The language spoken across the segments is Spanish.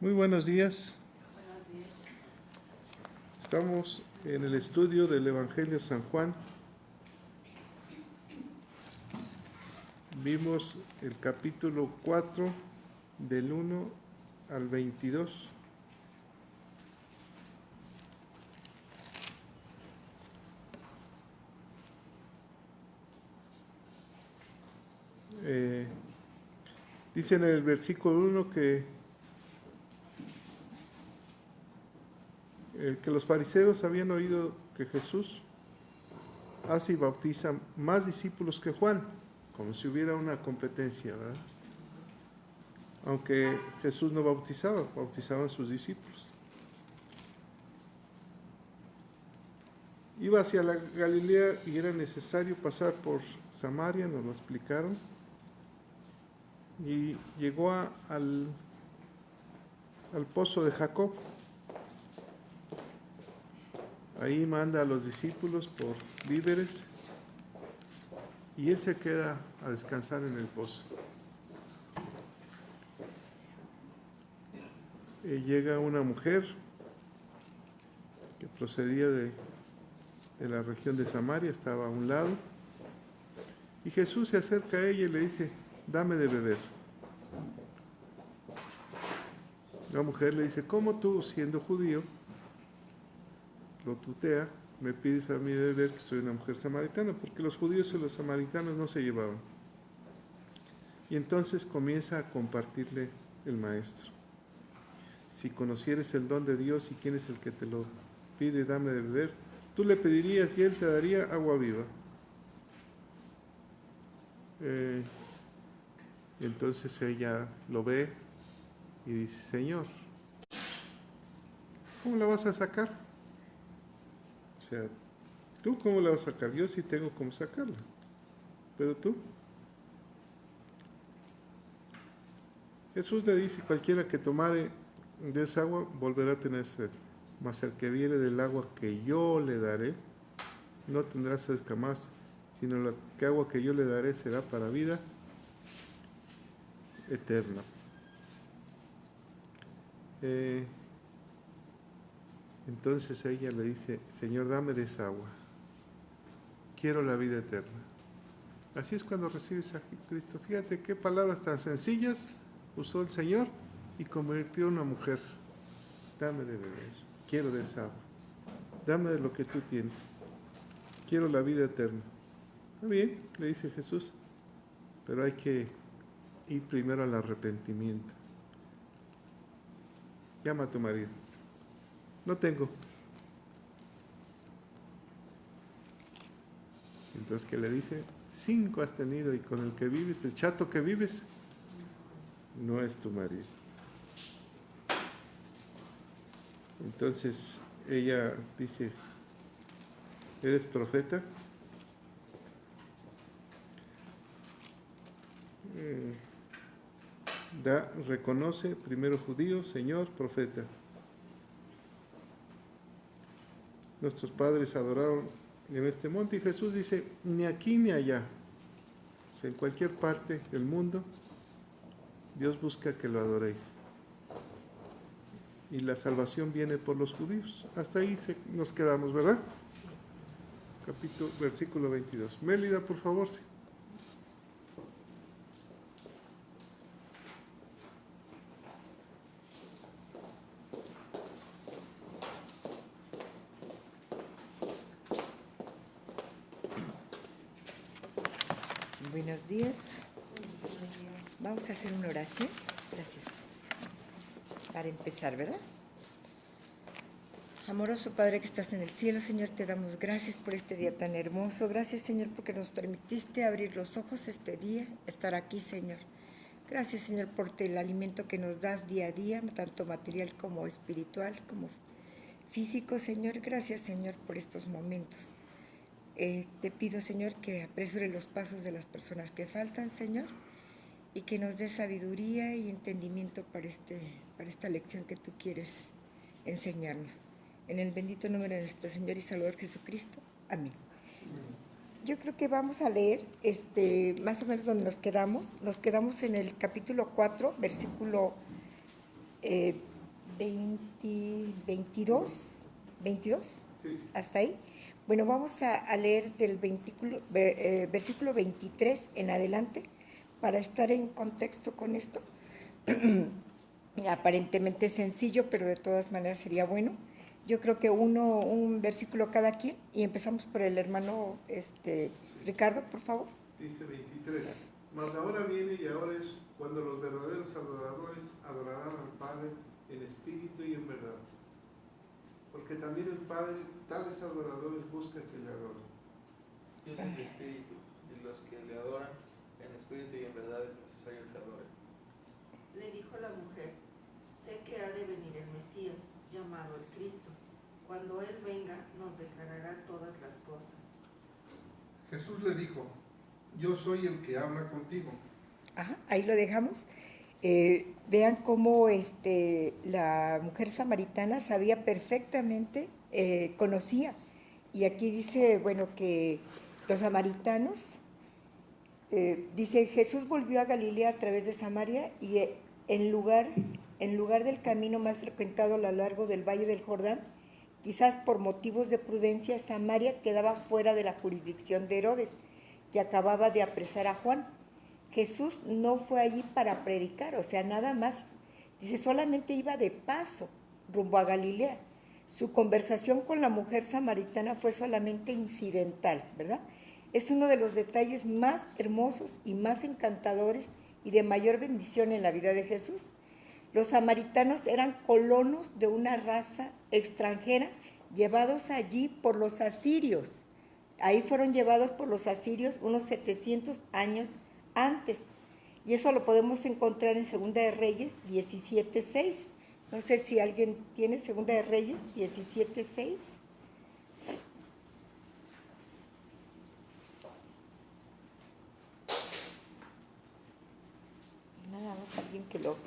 Muy buenos días. Estamos en el estudio del Evangelio de San Juan. Vimos el capítulo 4 del 1 al 22. Dice en el versículo 1 que los fariseos habían oído que Jesús hace y bautiza más discípulos que Juan, como si hubiera una competencia, ¿verdad? Aunque Jesús no bautizaba, bautizaban sus discípulos. Iba hacia la Galilea y era necesario pasar por Samaria, nos lo explicaron, y llegó al pozo de Jacob. Ahí manda a los discípulos por víveres y él se queda a descansar en el pozo. Llega una mujer que procedía de la región de Samaria, estaba a un lado, y Jesús se acerca a ella y le dice: dame de beber. La mujer le dice: ¿cómo tú, siendo judío, lo tutea, me pides a mí de beber, que soy una mujer samaritana? Porque los judíos y los samaritanos no se llevaban. Y entonces comienza a compartirle el maestro: si conocieres el don de Dios y quién es el que te lo pide, dame de beber, tú le pedirías y él te daría agua viva. Y entonces ella lo ve y dice: Señor, ¿cómo la vas a sacar? O sea, ¿tú cómo la vas a sacar? Yo sí tengo cómo sacarla, pero tú. Jesús le dice: cualquiera que tomare de esa agua volverá a tener sed, mas el que viere del agua que yo le daré no tendrá sed jamás, sino la agua que yo le daré será para vida eterna. Entonces ella le dice: Señor, dame de esa agua, quiero la vida eterna. Así es cuando recibes a Cristo. Fíjate qué palabras tan sencillas usó el Señor y convirtió a una mujer. Dame de beber, quiero de esa agua, dame de lo que tú tienes, quiero la vida eterna. Está bien, le dice Jesús, pero hay que ir primero al arrepentimiento. Llama a tu marido. No tengo. Entonces, ¿qué le dice? 5 has tenido y con el que vives, el chato que vives, no es tu marido. Entonces ella dice: ¿eres profeta? Reconoce primero judío, Señor, profeta. Nuestros padres adoraron en este monte y Jesús dice: ni aquí ni allá. O sea, en cualquier parte del mundo Dios busca que lo adoréis. Y la salvación viene por los judíos. Hasta ahí nos quedamos, ¿verdad? Versículo 22. Mélida, por favor. Sí. Buenos días. Vamos a hacer una oración. Gracias. Para empezar, ¿verdad? Amoroso Padre que estás en el cielo, Señor, te damos gracias por este día tan hermoso. Gracias, Señor, porque nos permitiste abrir los ojos este día, estar aquí, Señor. Gracias, Señor, por el alimento que nos das día a día, tanto material como espiritual, como físico, Señor. Gracias, Señor, por estos momentos. Te pido, Señor, que apresure los pasos de las personas que faltan, Señor, y que nos dé sabiduría y entendimiento para esta lección que tú quieres enseñarnos. En el bendito nombre de nuestro Señor y Salvador Jesucristo. Amén. Yo creo que vamos a leer más o menos donde nos quedamos. Nos quedamos en el capítulo 4, versículo 22, Sí. hasta ahí. Bueno, vamos a leer del versículo 23 en adelante para estar en contexto con esto. Aparentemente sencillo, pero de todas maneras sería bueno. Yo creo que un versículo cada quien y empezamos por el hermano Ricardo, por favor. Dice 23. Mas ahora viene y ahora es cuando los verdaderos adoradores adorarán al Padre en espíritu y en verdad. Porque también el Padre, tales adoradores, busca que le adoren. Dios es espíritu, y los que le adoran en espíritu y en verdad es necesario que adoren. Le dijo la mujer: sé que ha de venir el Mesías, llamado el Cristo. Cuando Él venga, nos declarará todas las cosas. Jesús le dijo: yo soy el que habla contigo. Ajá, ahí lo dejamos. Vean cómo la mujer samaritana sabía perfectamente, conocía. Y aquí dice, bueno, que los samaritanos, dice, Jesús volvió a Galilea a través de Samaria y en lugar del camino más frecuentado a lo largo del Valle del Jordán, quizás por motivos de prudencia, Samaria quedaba fuera de la jurisdicción de Herodes, que acababa de apresar a Juan. Jesús no fue allí para predicar, o sea, nada más, dice, solamente iba de paso rumbo a Galilea. Su conversación con la mujer samaritana fue solamente incidental, ¿verdad? Es uno de los detalles más hermosos y más encantadores y de mayor bendición en la vida de Jesús. Los samaritanos eran colonos de una raza extranjera llevados allí por los asirios. Ahí fueron llevados por los asirios unos 700 años antes. Y eso lo podemos encontrar en Segunda de Reyes 17:6. No sé si alguien tiene Segunda de Reyes 17:6. Nada más alguien que lo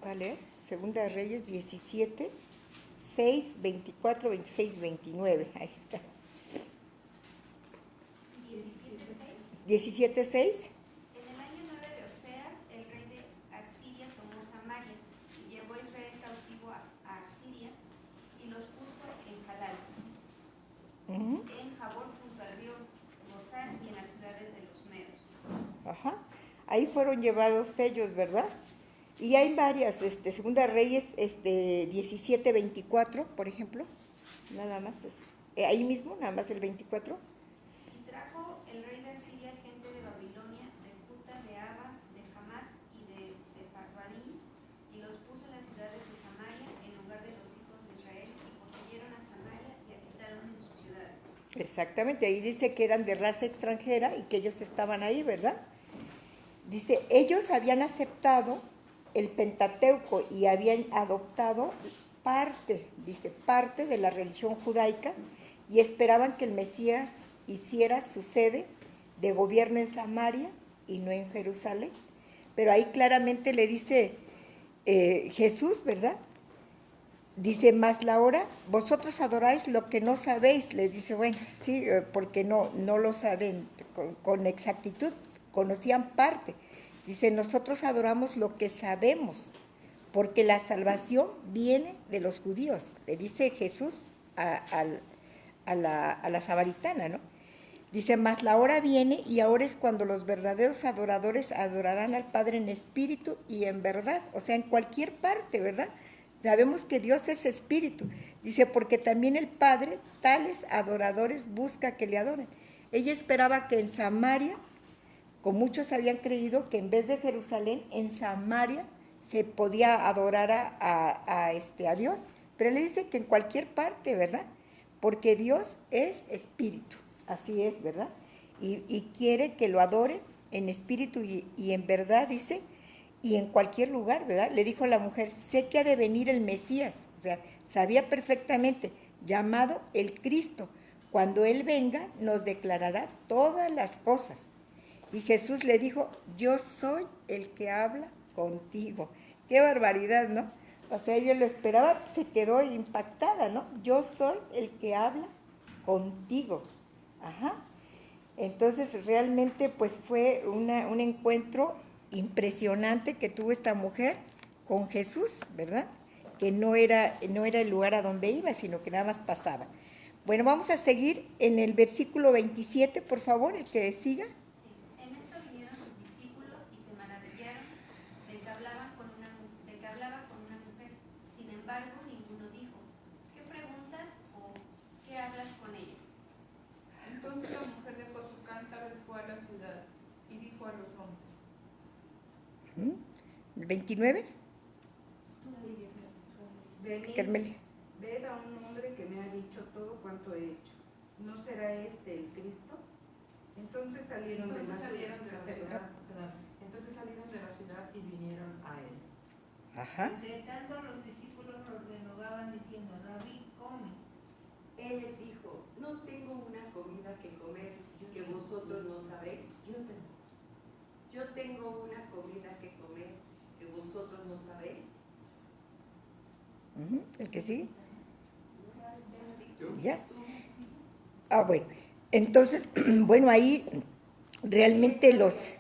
va a leer. Segunda de Reyes 17:6, 24, 26, 29. Ahí está. 17:6. En el año 9 de Oseas, el rey de Asiria tomó Samaria y llevó a Israel cautivo a Asiria y los puso en Jalal, en Jabor junto al río Gozán y en las ciudades de los medos. Ajá. Ahí fueron llevados ellos, ¿verdad? Y hay varias, Segunda Reyes 17:24, por ejemplo. Nada más, ahí mismo, nada más el 24. Y trajo el rey de Asiria gente de Babilonia, de Cuta, de Aba, de Hamat y de Sepharvaim, y los puso en las ciudades de Samaria en lugar de los hijos de Israel, y poseyeron a Samaria y habitaron en sus ciudades. Exactamente, ahí dice que eran de raza extranjera y que ellos estaban ahí, ¿verdad? Dice, ellos habían aceptado el Pentateuco y habían adoptado parte de la religión judaica y esperaban que el Mesías hiciera su sede de gobierno en Samaria y no en Jerusalén. Pero ahí claramente le dice Jesús, ¿verdad? Dice, más la hora, vosotros adoráis lo que no sabéis. Les dice, bueno, sí, porque no lo saben con exactitud, conocían parte. Dice, nosotros adoramos lo que sabemos, porque la salvación viene de los judíos. Le dice Jesús a la samaritana, ¿no? Dice, mas la hora viene y ahora es cuando los verdaderos adoradores adorarán al Padre en espíritu y en verdad, o sea, en cualquier parte, ¿verdad? Sabemos que Dios es espíritu. Dice, porque también el Padre, tales adoradores, busca que le adoren. Ella esperaba que en Samaria, como muchos habían creído, que en vez de Jerusalén, en Samaria se podía adorar a Dios. Pero él le dice que en cualquier parte, ¿verdad? Porque Dios es espíritu. Así es, ¿verdad? Y quiere que lo adore en espíritu y en verdad, dice, y en cualquier lugar, ¿verdad? Le dijo a la mujer, sé que ha de venir el Mesías, o sea, sabía perfectamente, llamado el Cristo. Cuando Él venga, nos declarará todas las cosas. Y Jesús le dijo, yo soy el que habla contigo. Qué barbaridad, ¿no? O sea, yo lo esperaba, se quedó impactada, ¿no? Yo soy el que habla contigo. Ajá. Entonces, realmente, pues fue un encuentro impresionante que tuvo esta mujer con Jesús, ¿verdad? que no era el lugar a donde iba, sino que nada más pasaba. Bueno, vamos a seguir en el versículo 27, por favor, el que siga. Sí. En esto vinieron sus discípulos y se maravillaron de que hablaba con una mujer. Sin embargo, ninguno dijo, ¿qué preguntas o qué hablas con ella? Entonces la mujer dejó su cántaro y fue a la ciudad y dijo a los hombres. El 29, Venid, Carmela. ved a un hombre que me ha dicho todo cuanto he hecho. ¿No será este el Cristo? Entonces salieron de la ciudad y vinieron a él. Ajá. Entre tanto los discípulos los renovaban diciendo, Rabí, come. Él les dijo, no tengo una comida que comer que vosotros no sabéis. Yo tengo una comida que comer que vosotros no sabéis. El que sigue. ¿Yo? Ya. Ah, bueno. Entonces, bueno, ahí realmente los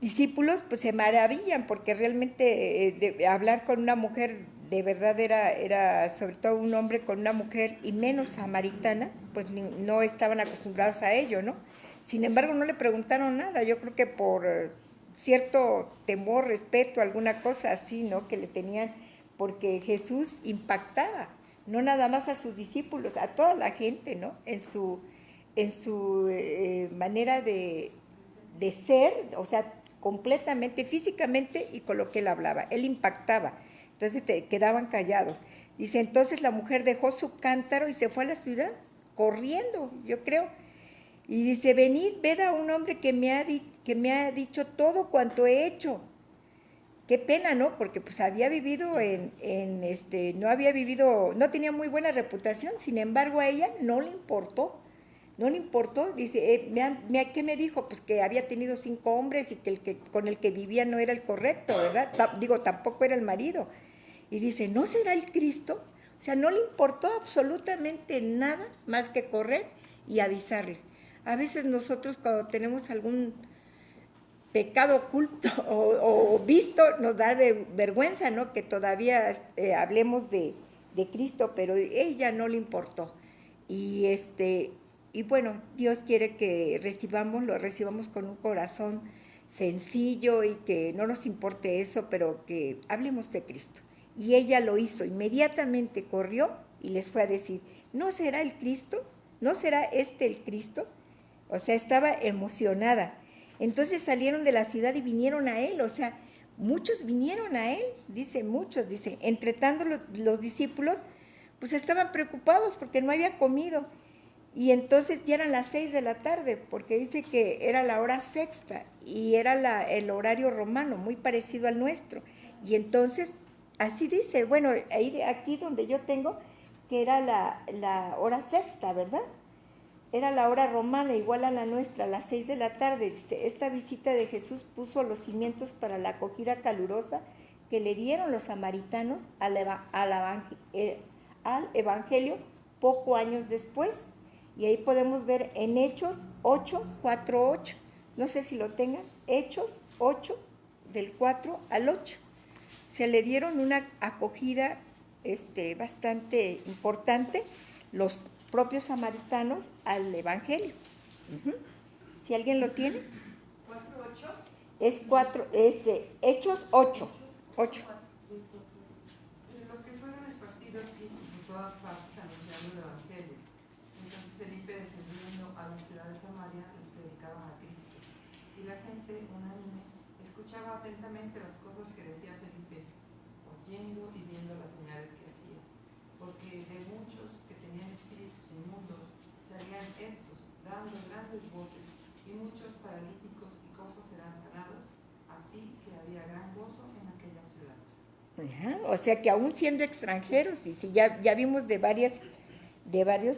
discípulos pues se maravillan porque realmente hablar con una mujer de verdad era sobre todo un hombre con una mujer y menos samaritana, pues no estaban acostumbrados a ello, ¿no? Sin embargo, no le preguntaron nada, yo creo que por cierto temor, respeto, alguna cosa así, ¿no? Que le tenían, porque Jesús impactaba, no nada más a sus discípulos, a toda la gente, ¿no? En su manera de ser, o sea, completamente, físicamente y con lo que él hablaba, él impactaba, entonces quedaban callados. Dice, entonces la mujer dejó su cántaro y se fue a la ciudad, corriendo, yo creo, y dice, venid, ved a un hombre que me ha dicho todo cuanto he hecho. Qué pena, ¿no? Porque pues había vivido no tenía muy buena reputación, sin embargo a ella no le importó, dice, ¿qué me dijo? Pues que había tenido 5 hombres y que con el que vivía no era el correcto, ¿verdad? Tampoco era el marido. Y dice, ¿no será el Cristo? O sea, no le importó absolutamente nada más que correr y avisarles. A veces nosotros cuando tenemos algún pecado oculto o visto, nos da vergüenza, ¿no? Que todavía hablemos de Cristo, pero a ella no le importó. Y bueno, Dios quiere que lo recibamos con un corazón sencillo y que no nos importe eso, pero que hablemos de Cristo. Y ella lo hizo, inmediatamente corrió y les fue a decir, ¿no será el Cristo? ¿No será este el Cristo? O sea, estaba emocionada. Entonces salieron de la ciudad y vinieron a él, o sea, muchos vinieron a él, dice, entre tanto los discípulos pues estaban preocupados porque no había comido. Y entonces ya eran las 6 de la tarde, porque dice que era la hora sexta y era el horario romano, muy parecido al nuestro. Y entonces, así dice, bueno, aquí donde yo tengo, que era la hora sexta, ¿verdad? Era la hora romana, igual a la nuestra, a las 6 de la tarde. Dice, esta visita de Jesús puso los cimientos para la acogida calurosa que le dieron los samaritanos al Evangelio poco años después. Y ahí podemos ver en Hechos 8, 4, 8. No sé si lo tengan. Hechos 8, del 4 al 8. Se le dieron una acogida bastante importante los propios samaritanos al Evangelio. Si alguien lo tiene. ¿4, 8? Es Hechos 8. Los que fueron esparcidos por todas partes anunciando el Evangelio. Entonces Felipe, descendiendo a la ciudad de Samaria, les predicaba a Cristo. Y la gente, unánime, escuchaba atentamente las cosas que decía Felipe, oyendo y viendo las señales que hacía. Porque de muchos que tenían espíritus inmundos salían estos, dando grandes voces, y muchos paralíticos y cojos eran sanados, así que había gran gozo en aquella ciudad. O sea que aún siendo extranjeros, y si ya vimos de varias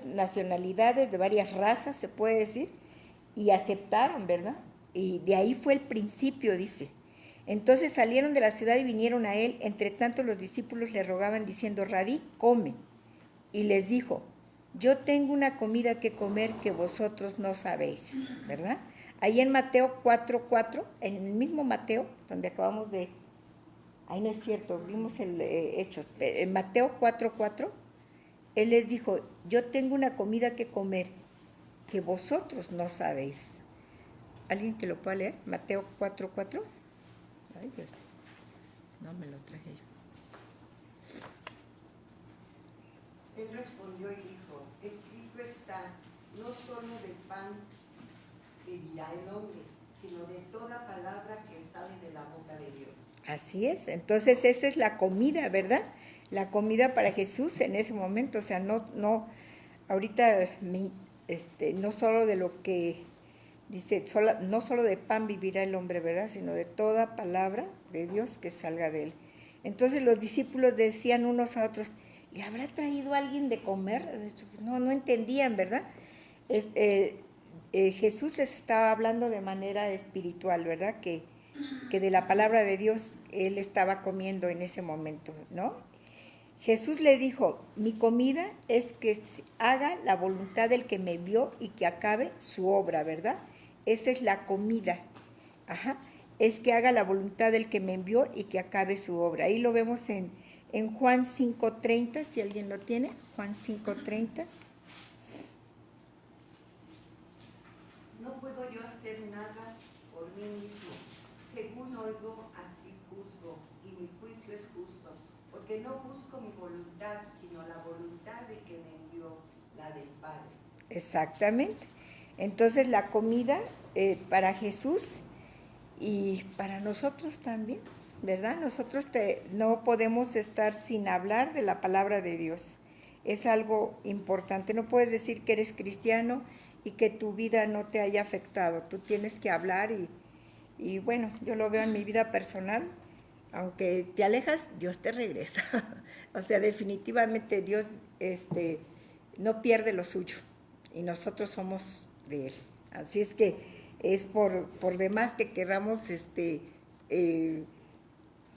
nacionalidades, de varias razas, se puede decir, y aceptaron, ¿verdad? Y de ahí fue el principio, dice. Entonces salieron de la ciudad y vinieron a él, entre tanto los discípulos le rogaban diciendo, Rabí, come. Y les dijo, yo tengo una comida que comer que vosotros no sabéis, ¿verdad? Ahí en Mateo 4:4, en el mismo Mateo, donde acabamos de... Ahí no es cierto, vimos el Hechos. En Mateo 4:4, Él les dijo, yo tengo una comida que comer que vosotros no sabéis. ¿Alguien que lo pueda leer? Mateo 4:4. Ay, Dios, no me lo traje yo. Él respondió y dijo, escrito está, no solo de pan vivirá el hombre, sino de toda palabra que sale de la boca de Dios. Así es, entonces esa es la comida, ¿verdad? La comida para Jesús en ese momento, o sea, no ahorita no solo de lo que dice, no solo de pan vivirá el hombre, ¿verdad? Sino de toda palabra de Dios que salga de él. Entonces los discípulos decían unos a otros, ¿le habrá traído alguien de comer? No entendían, ¿verdad? Jesús les estaba hablando de manera espiritual, ¿verdad? Que de la palabra de Dios él estaba comiendo en ese momento, ¿no? Jesús le dijo, mi comida es que haga la voluntad del que me envió y que acabe su obra, ¿verdad? Esa es la comida, es que haga la voluntad del que me envió y que acabe su obra. Ahí lo vemos en Juan 5:30, si alguien lo tiene, Juan 5:30. No puedo yo hacer nada por mí mismo. Según oigo, así juzgo, y mi juicio es justo, porque no busco mi voluntad, sino la voluntad de que me envió, la del Padre. Exactamente. Entonces la comida para Jesús y para nosotros también, ¿verdad? Nosotros no podemos estar sin hablar de la palabra de Dios. Es algo importante. No puedes decir que eres cristiano y que tu vida no te haya afectado. Tú tienes que hablar y bueno, yo lo veo en mi vida personal. Aunque te alejas, Dios te regresa. O sea, definitivamente Dios no pierde lo suyo y nosotros somos de Él. Así es que es por demás que queramos,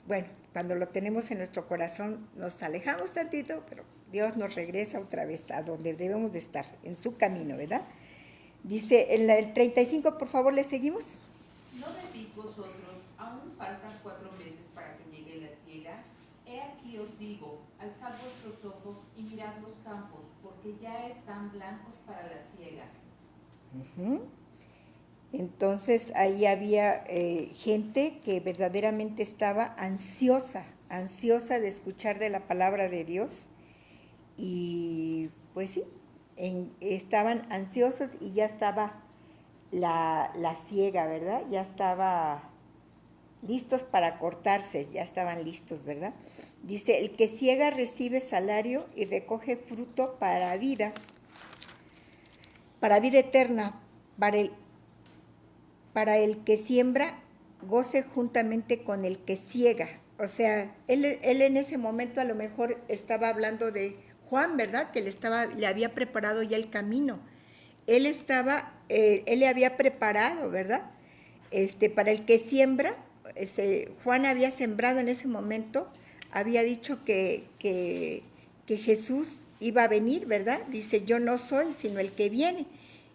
bueno, cuando lo tenemos en nuestro corazón nos alejamos tantito, pero Dios nos regresa otra vez a donde debemos de estar, en su camino, ¿verdad? Dice, en el 35, por favor, ¿le seguimos? ¿No decís vosotros, aún faltan 4 meses para que llegue la siega? He aquí os digo, alzad vuestros ojos y mirad los campos, porque ya están blancos para la siega. Entonces ahí había gente que verdaderamente estaba ansiosa de escuchar de la palabra de Dios y pues sí, estaban ansiosos y ya estaba la siega, ¿verdad? Ya estaba listos para cortarse, ya estaban listos, ¿verdad? Dice, el que siega recibe salario y recoge fruto para vida eterna, para el que siembra, goce juntamente con el que ciega. O sea, él en ese momento a lo mejor estaba hablando de Juan, ¿verdad? Que le había preparado ya el camino. Él le había preparado, ¿verdad? Para el que siembra, Juan había sembrado en ese momento, había dicho que Jesús iba a venir, ¿verdad? Dice, yo no soy, sino el que viene.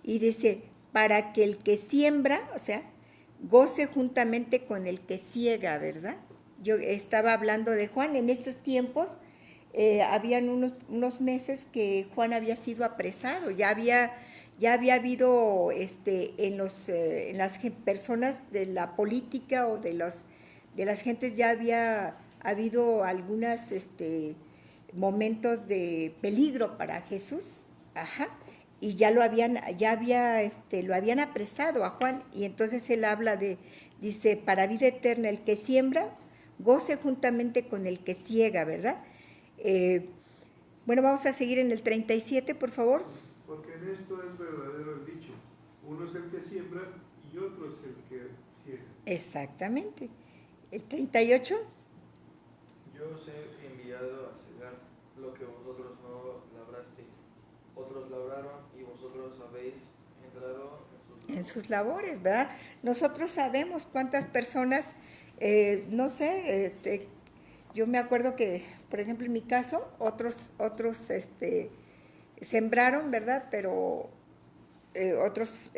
Y dice, para que el que siembra, o sea, goce juntamente con el que ciega, ¿verdad? Yo estaba hablando de Juan, en estos tiempos habían unos meses que Juan había sido apresado, ya había habido en las personas de la política o de las gentes, ya había habido algunos momentos de peligro para Jesús, y ya lo habían apresado a Juan, y entonces él habla dice, para vida eterna el que siembra, goce juntamente con el que ciega, ¿verdad? Bueno, vamos a seguir en el 37, por favor. Porque en esto es verdadero el dicho, uno es el que siembra y otro es el que ciega. Exactamente. El 38. Yo os he enviado a cegar lo que vosotros no labrasteis. Otros labraron y vosotros habéis entrado en sus labores, ¿verdad? Nosotros sabemos cuántas personas, no sé, yo me acuerdo que, por ejemplo, en mi caso, otros sembraron, ¿verdad? Pero otros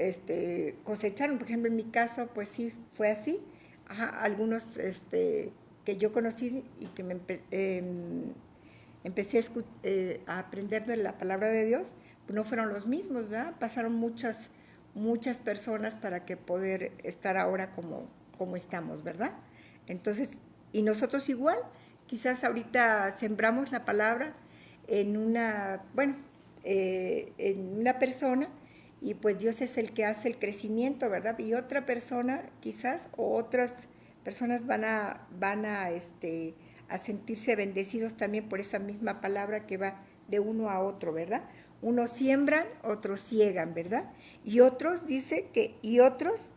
cosecharon. Por ejemplo, en mi caso, pues sí, fue así. Ajá, algunos que yo conocí y que empecé a aprender de la palabra de Dios, pues no fueron los mismos, ¿verdad? Pasaron muchas personas para que poder estar ahora como estamos, ¿verdad? Entonces, y nosotros igual, quizás ahorita sembramos la palabra en una persona, y pues Dios es el que hace el crecimiento, ¿verdad? Y otra persona quizás, o otras personas van a sentirse bendecidos también por esa misma palabra que va de uno a otro, ¿verdad? Unos siembran, otros ciegan, ¿verdad? Y otros, dice que, y otros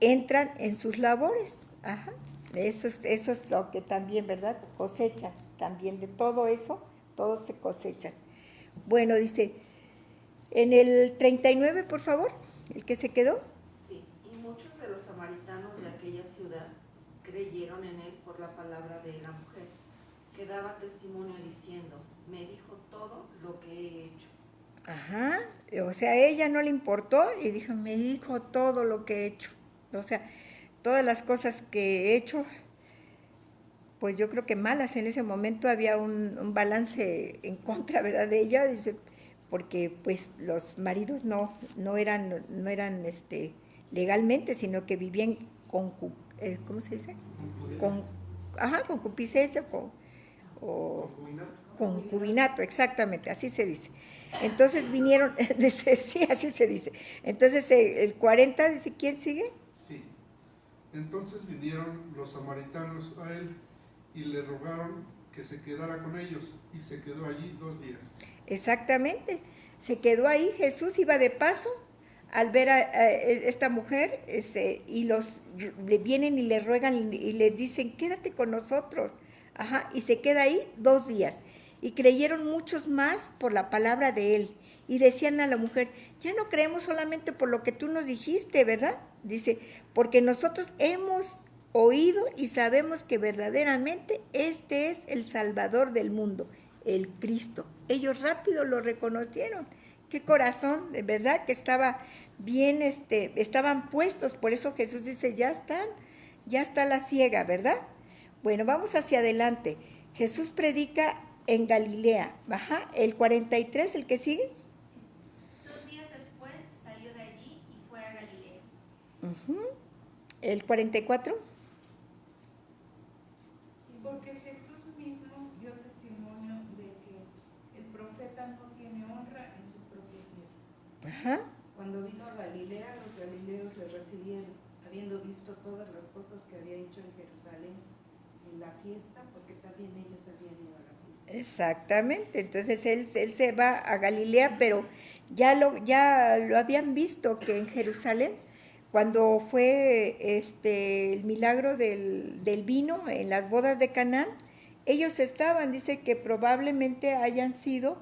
entran en sus labores. Ajá. Eso es lo que también, ¿verdad? Cosecha también de todo eso, todos se cosechan. Bueno, dice, en el 39, por favor, el que se quedó. Sí, y muchos de los samaritanos de aquella ciudad creyeron en él por la palabra de la mujer, que daba testimonio diciendo, me dijo todo lo que he hecho. Ajá, o sea, a ella no le importó y dijo, me dijo todo lo que he hecho. O sea, todas las cosas que he hecho, pues yo creo que malas. En ese momento había un balance en contra, ¿verdad?, de ella, dice, porque pues los maridos no eran legalmente, sino que vivían con, ¿cómo se dice? Concupiscencia, concubinato, exactamente, así se dice. Entonces vinieron, sí, así se dice. Entonces el 40, dice, ¿quién sigue? Sí. Entonces vinieron los samaritanos a él y le rogaron que se quedara con ellos, y se quedó allí 2 días. Exactamente, se quedó ahí. Jesús iba de paso al ver a esta mujer, y le vienen y le ruegan y le dicen, quédate con nosotros. Ajá, y se queda ahí 2 días. Y creyeron muchos más por la palabra de él. Y decían a la mujer, ya no creemos solamente por lo que tú nos dijiste, ¿verdad? Dice, porque nosotros hemos oído y sabemos que verdaderamente este es el Salvador del mundo, el Cristo. Ellos rápido lo reconocieron. Qué corazón, de verdad, que estaba bien, estaban puestos. Por eso Jesús dice, ya está la ciega, ¿verdad? Bueno, vamos hacia adelante. Jesús predica en Galilea. Ajá, el 43, el que sigue. 2 días después salió de allí y fue a Galilea. El 44. Porque Jesús mismo dio testimonio de que el profeta no tiene honra en su propia tierra. Ajá. Cuando vino a Galilea, los galileos le recibieron, habiendo visto todas las cosas que había hecho en Jerusalén en la fiesta, porque también ellos habían ido a la fiesta. Exactamente, entonces él se va a Galilea, pero ya lo habían visto que en Jerusalén, cuando fue el milagro del vino en las bodas de Canaán, ellos estaban, dice que probablemente hayan sido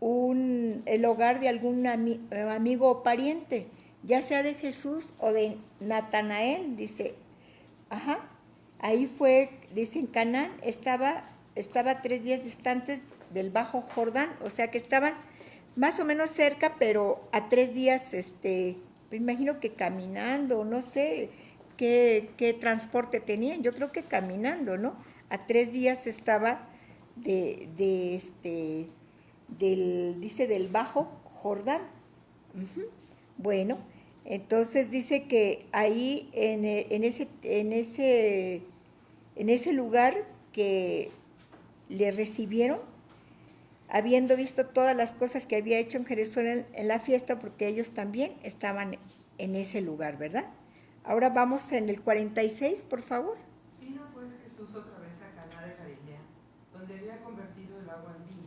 el hogar de algún amigo o pariente, ya sea de Jesús o de Natanael, dice. Ajá, ahí fue, dice, en Canaán estaba 3 días distantes del Bajo Jordán, o sea que estaban más o menos cerca, pero a 3 días, me imagino que caminando, no sé qué transporte tenían, yo creo que caminando, ¿no? A 3 días estaba del Bajo Jordán. Bueno, entonces dice que ahí en ese lugar que le recibieron, habiendo visto todas las cosas que había hecho en Jerusalén en la fiesta, porque ellos también estaban en ese lugar, ¿verdad? Ahora vamos en el 46, por favor. Vino pues Jesús otra vez a Caná de Galilea, donde había convertido el agua en vino.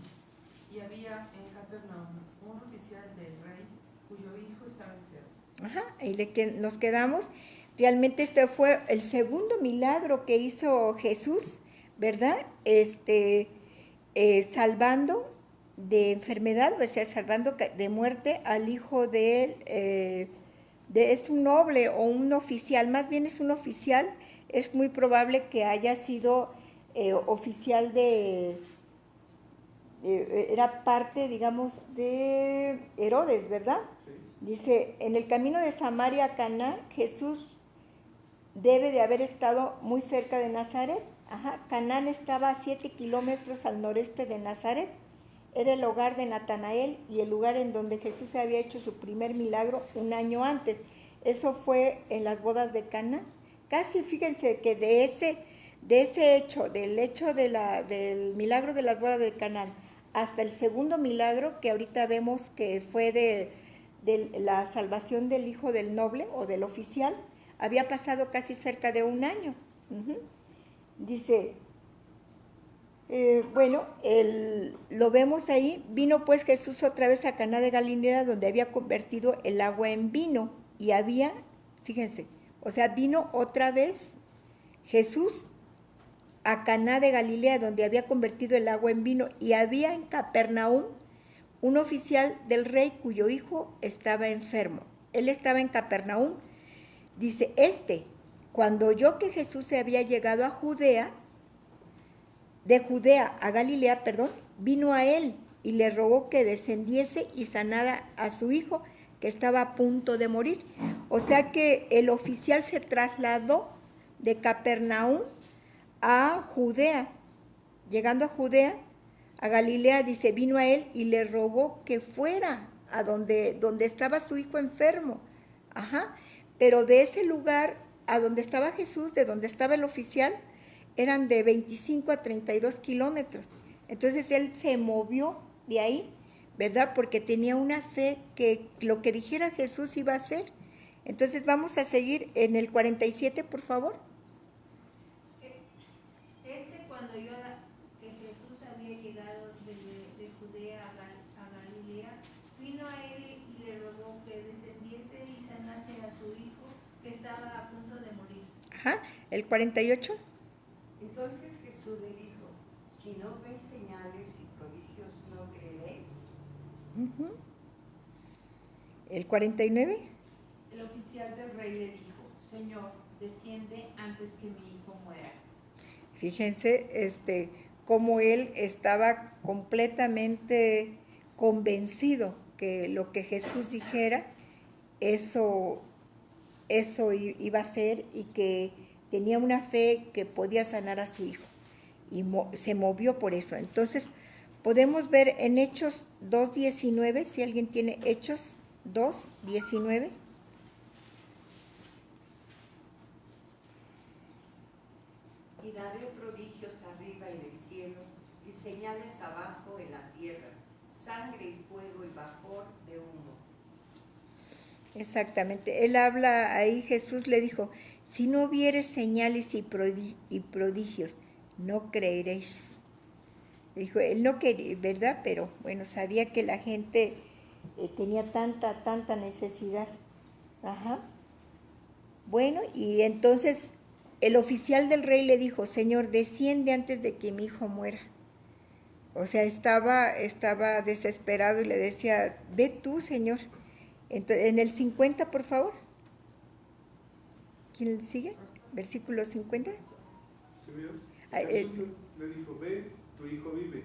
Y había en Capernaum un oficial del rey cuyo hijo estaba enfermo. Ajá, ahí nos quedamos. Realmente este fue el segundo milagro que hizo Jesús, ¿verdad? Salvando de enfermedad, o sea, salvando de muerte al hijo de él. Es un noble o un oficial, más bien es un oficial. Es muy probable que haya sido oficial era parte, digamos, de Herodes, ¿verdad? Dice, en el camino de Samaria a Caná, Jesús debe de haber estado muy cerca de Nazaret. Canaán estaba a 7 kilómetros al noreste de Nazaret. Era el hogar de Natanael y el lugar en donde Jesús había hecho su primer milagro un año antes. Eso fue en las bodas de Caná. Casi fíjense que de ese hecho, del del milagro de las bodas de Caná, hasta el segundo milagro que ahorita vemos que fue de la salvación del hijo del noble o del oficial, había pasado casi cerca de un año. Dice, lo vemos ahí. Vino pues Jesús otra vez a Caná de Galilea, donde había convertido el agua en vino. Y fíjense, o sea, vino otra vez Jesús a Caná de Galilea, donde había convertido el agua en vino. Y había en Capernaum un oficial del rey cuyo hijo estaba enfermo. Él estaba en Capernaum. Dice, cuando oyó que Jesús se había llegado a de Judea a Galilea, vino a él y le rogó que descendiese y sanara a su hijo, que estaba a punto de morir. O sea que el oficial se trasladó de Capernaum a Judea. Llegando a Judea, a Galilea, dice, vino a él y le rogó que fuera a donde estaba su hijo enfermo. Pero de ese lugar a donde estaba Jesús, de donde estaba el oficial, eran de 25 a 32 kilómetros. Entonces él se movió de ahí, ¿verdad? Porque tenía una fe que lo que dijera Jesús iba a hacer. Entonces vamos a seguir en el 47, por favor. Cuando oyó que Jesús había llegado de Judea a Galilea, vino a él y le rogó que descendiese y sanase a su hijo, que estaba a punto de morir. El 48. Entonces Jesús le dijo, si no ven señales y prodigios, ¿no creeréis? El 49. El oficial del rey le dijo, Señor, desciende antes que mi hijo muera. Fíjense, cómo él estaba completamente convencido que lo que Jesús dijera, eso iba a ser, y que tenía una fe que podía sanar a su hijo. Y se movió por eso. Entonces, podemos ver en Hechos 2:19, si alguien tiene Hechos 2:19. Y daré prodigios arriba en el cielo y señales abajo en la tierra, sangre y fuego y vapor de humo. Exactamente. Él habla ahí, Jesús le dijo, si no vieres señales y prodigios, no creeréis. Dijo, él no quería, ¿verdad? Pero bueno, sabía que la gente tenía tanta necesidad. Bueno, y entonces el oficial del rey le dijo, Señor, desciende antes de que mi hijo muera. O sea, estaba desesperado y le decía, ve tú, Señor. Entonces, en el 50, por favor. ¿Quién sigue? Versículo 50. Jesús le dijo, ve, tu hijo vive.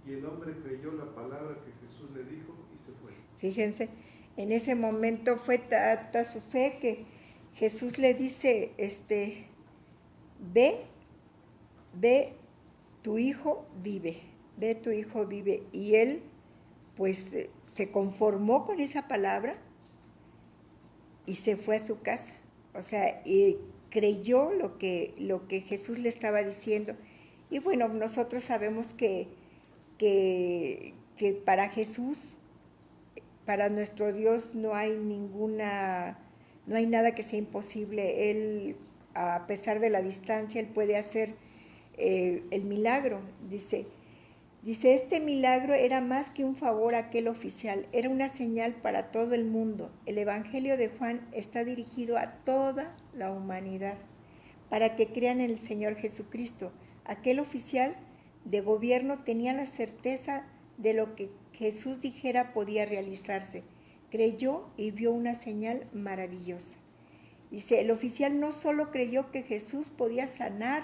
Y el hombre creyó la palabra que Jesús le dijo y se fue. Fíjense, en ese momento fue tanta su fe que Jesús le dice, ve, tu hijo vive, ve, tu hijo vive. Y él, pues, se conformó con esa palabra y se fue a su casa. O sea, creyó lo que Jesús le estaba diciendo. Y bueno, nosotros sabemos que para Jesús, para nuestro Dios, no hay nada que sea imposible. Él, a pesar de la distancia, Él puede hacer el milagro. Dice, este milagro era más que un favor a aquel oficial, era una señal para todo el mundo. El Evangelio de Juan está dirigido a toda la humanidad, para que crean en el Señor Jesucristo. Aquel oficial de gobierno tenía la certeza de lo que Jesús dijera podía realizarse. Creyó y vio una señal maravillosa. Dice, el oficial no solo creyó que Jesús podía sanar,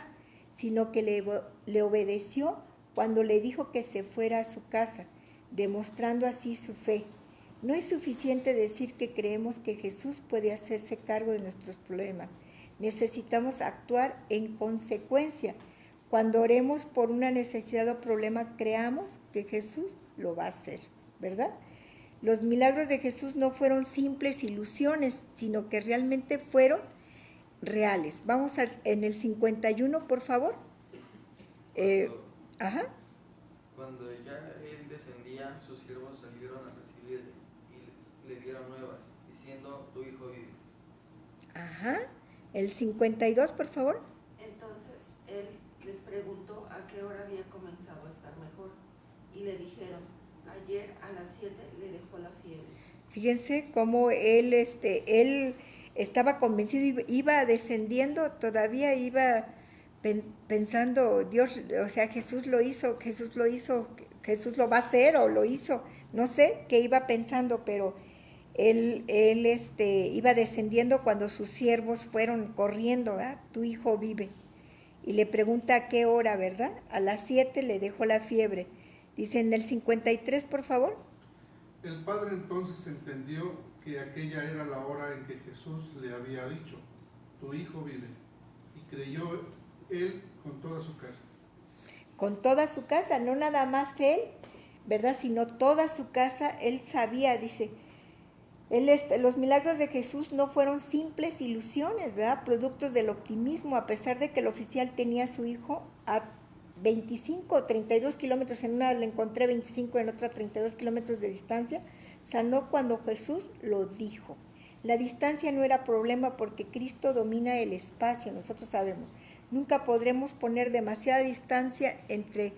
sino que le obedeció cuando le dijo que se fuera a su casa, demostrando así su fe. No es suficiente decir que creemos que Jesús puede hacerse cargo de nuestros problemas. Necesitamos actuar en consecuencia. Cuando oremos por una necesidad o problema, creamos que Jesús lo va a hacer, ¿verdad? Los milagros de Jesús no fueron simples ilusiones, sino que realmente fueron reales. Vamos en el 51, por favor. Cuando ya él descendía, sus siervos salieron a recibirle y le dieron nuevas, diciendo, tu hijo vive. El 52, por favor. Entonces él les preguntó a qué hora había comenzado a estar mejor, y le dijeron, ayer a las 7 le dejó la fiebre. Fíjense cómo él estaba convencido, iba descendiendo, todavía iba pensando, Dios, o sea, Jesús lo hizo, Jesús lo va a hacer o lo hizo, no sé qué iba pensando, pero él iba descendiendo cuando sus siervos fueron corriendo, ¿verdad? Tu hijo vive. Y le pregunta a qué hora, ¿verdad? A las 7 le dejó la fiebre. Dice en el 53, por favor. El padre entonces entendió que aquella era la hora en que Jesús le había dicho, tu hijo vive, y creyó él con toda su casa. Con toda su casa, no nada más él, ¿verdad? Sino toda su casa, él sabía, dice, los milagros de Jesús no fueron simples ilusiones, ¿verdad? Productos del optimismo, a pesar de que el oficial tenía a su hijo a 25 o 32 kilómetros, en una le encontré 25, en otra 32 kilómetros de distancia, sanó cuando Jesús lo dijo. La distancia no era problema porque Cristo domina el espacio, nosotros sabemos. Nunca podremos poner demasiada distancia entre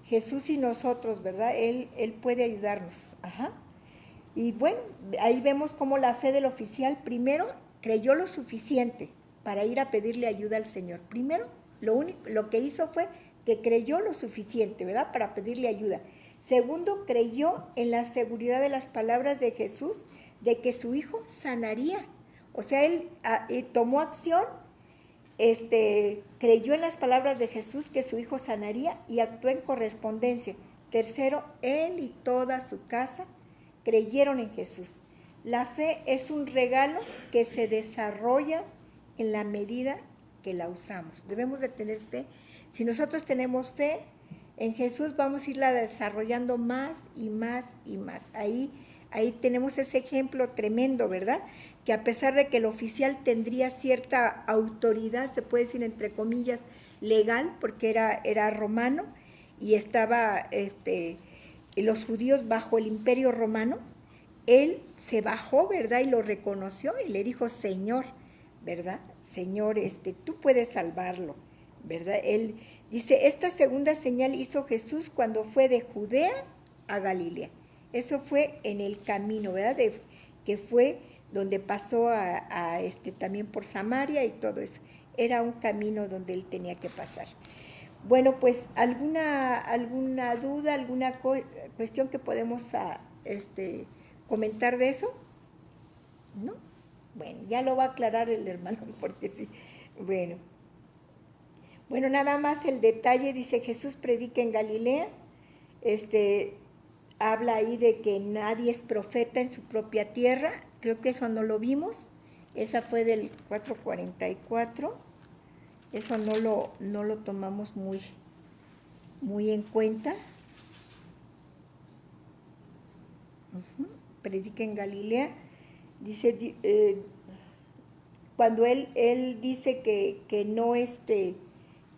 Jesús y nosotros, ¿verdad? Él puede ayudarnos. Y bueno, ahí vemos cómo la fe del oficial primero creyó lo suficiente para ir a pedirle ayuda al Señor. Primero, lo que hizo fue que creyó lo suficiente, ¿verdad? Para pedirle ayuda. Segundo, creyó en la seguridad de las palabras de Jesús, de que su hijo sanaría. O sea, él tomó acción, creyó en las palabras de Jesús que su hijo sanaría y actuó en correspondencia. Tercero, él y toda su casa creyeron en Jesús. La fe es un regalo que se desarrolla en la medida que la usamos. Debemos de tener fe. Si nosotros tenemos fe en Jesús, vamos a irla desarrollando más y más y más. Ahí tenemos ese ejemplo tremendo, ¿verdad? Que a pesar de que el oficial tendría cierta autoridad, se puede decir entre comillas, legal, porque era romano y estaba los judíos bajo el imperio romano, él se bajó, ¿verdad? Y lo reconoció y le dijo, Señor, ¿verdad? Señor, tú puedes salvarlo, ¿verdad? Él dice, esta segunda señal hizo Jesús cuando fue de Judea a Galilea. Eso fue en el camino, ¿verdad? Que fue donde pasó también por Samaria y todo eso. Era un camino donde él tenía que pasar. Bueno, pues alguna duda, alguna cuestión que podemos comentar de eso, ¿no? Bueno, ya lo va a aclarar el hermano, porque sí. Bueno, nada más el detalle, dice Jesús predica en Galilea, habla ahí de que nadie es profeta en su propia tierra, creo que eso no lo vimos, esa fue del 4:44, eso no lo tomamos muy en cuenta. Predica en Galilea, dice, cuando él dice que no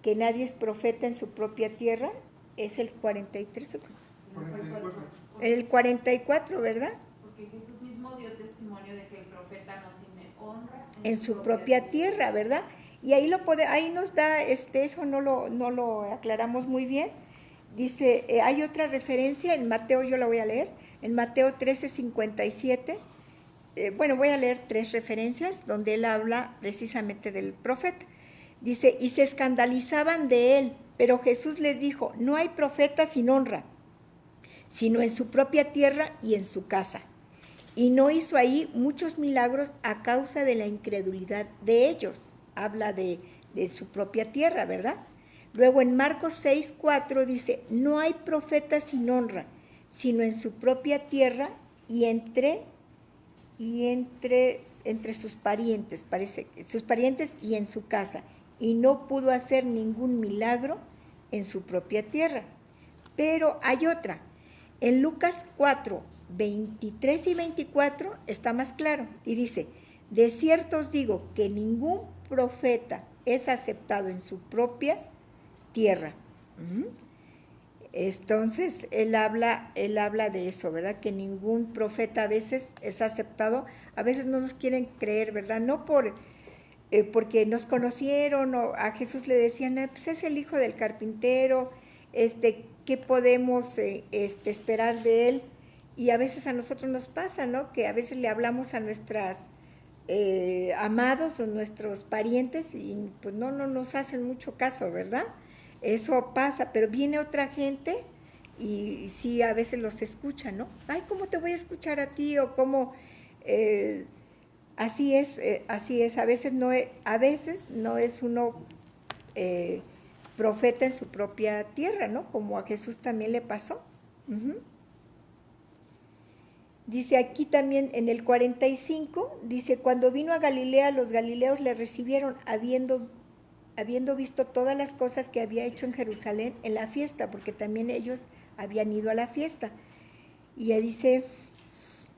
que nadie es profeta en su propia tierra, es el 43, 44. El 44, ¿verdad? Porque Jesús mismo dio testimonio de que el profeta no tiene honra en su propia tierra, ¿verdad? Y ahí nos da, eso no lo aclaramos muy bien. Dice, hay otra referencia en Mateo, yo la voy a leer, en Mateo 13:57. Voy a leer 3 referencias donde él habla precisamente del profeta. Dice, y se escandalizaban de él, pero Jesús les dijo, no hay profeta sin honra, sino en su propia tierra y en su casa. Y no hizo ahí muchos milagros a causa de la incredulidad de ellos. Habla de su propia tierra, ¿verdad? Luego en Marcos 6:4 dice, no hay profeta sin honra, sino en su propia tierra y entre sus parientes, parece que sus parientes y en su casa, y no pudo hacer ningún milagro en su propia tierra. Pero hay otra. En Lucas 4, 23 y 24 está más claro y dice: de cierto os digo que ningún profeta es aceptado en su propia tierra. Entonces, él habla de eso, ¿verdad? Que ningún profeta a veces es aceptado, a veces no nos quieren creer, ¿verdad? No porque nos conocieron o a Jesús le decían, pues es el hijo del carpintero, ¿qué podemos esperar de él? Y a veces a nosotros nos pasa, ¿no? Que a veces le hablamos a nuestras amados o nuestros parientes y pues no nos hacen mucho caso, ¿verdad? Eso pasa, pero viene otra gente y sí, a veces los escuchan, ¿no? Ay, ¿cómo te voy a escuchar a ti? O cómo, así es, a veces no es uno profeta en su propia tierra, ¿no? Como a Jesús también le pasó. Dice aquí también en el 45, dice, cuando vino a Galilea, los galileos le recibieron habiendo visto todas las cosas que había hecho en Jerusalén en la fiesta, porque también ellos habían ido a la fiesta. Y ya dice,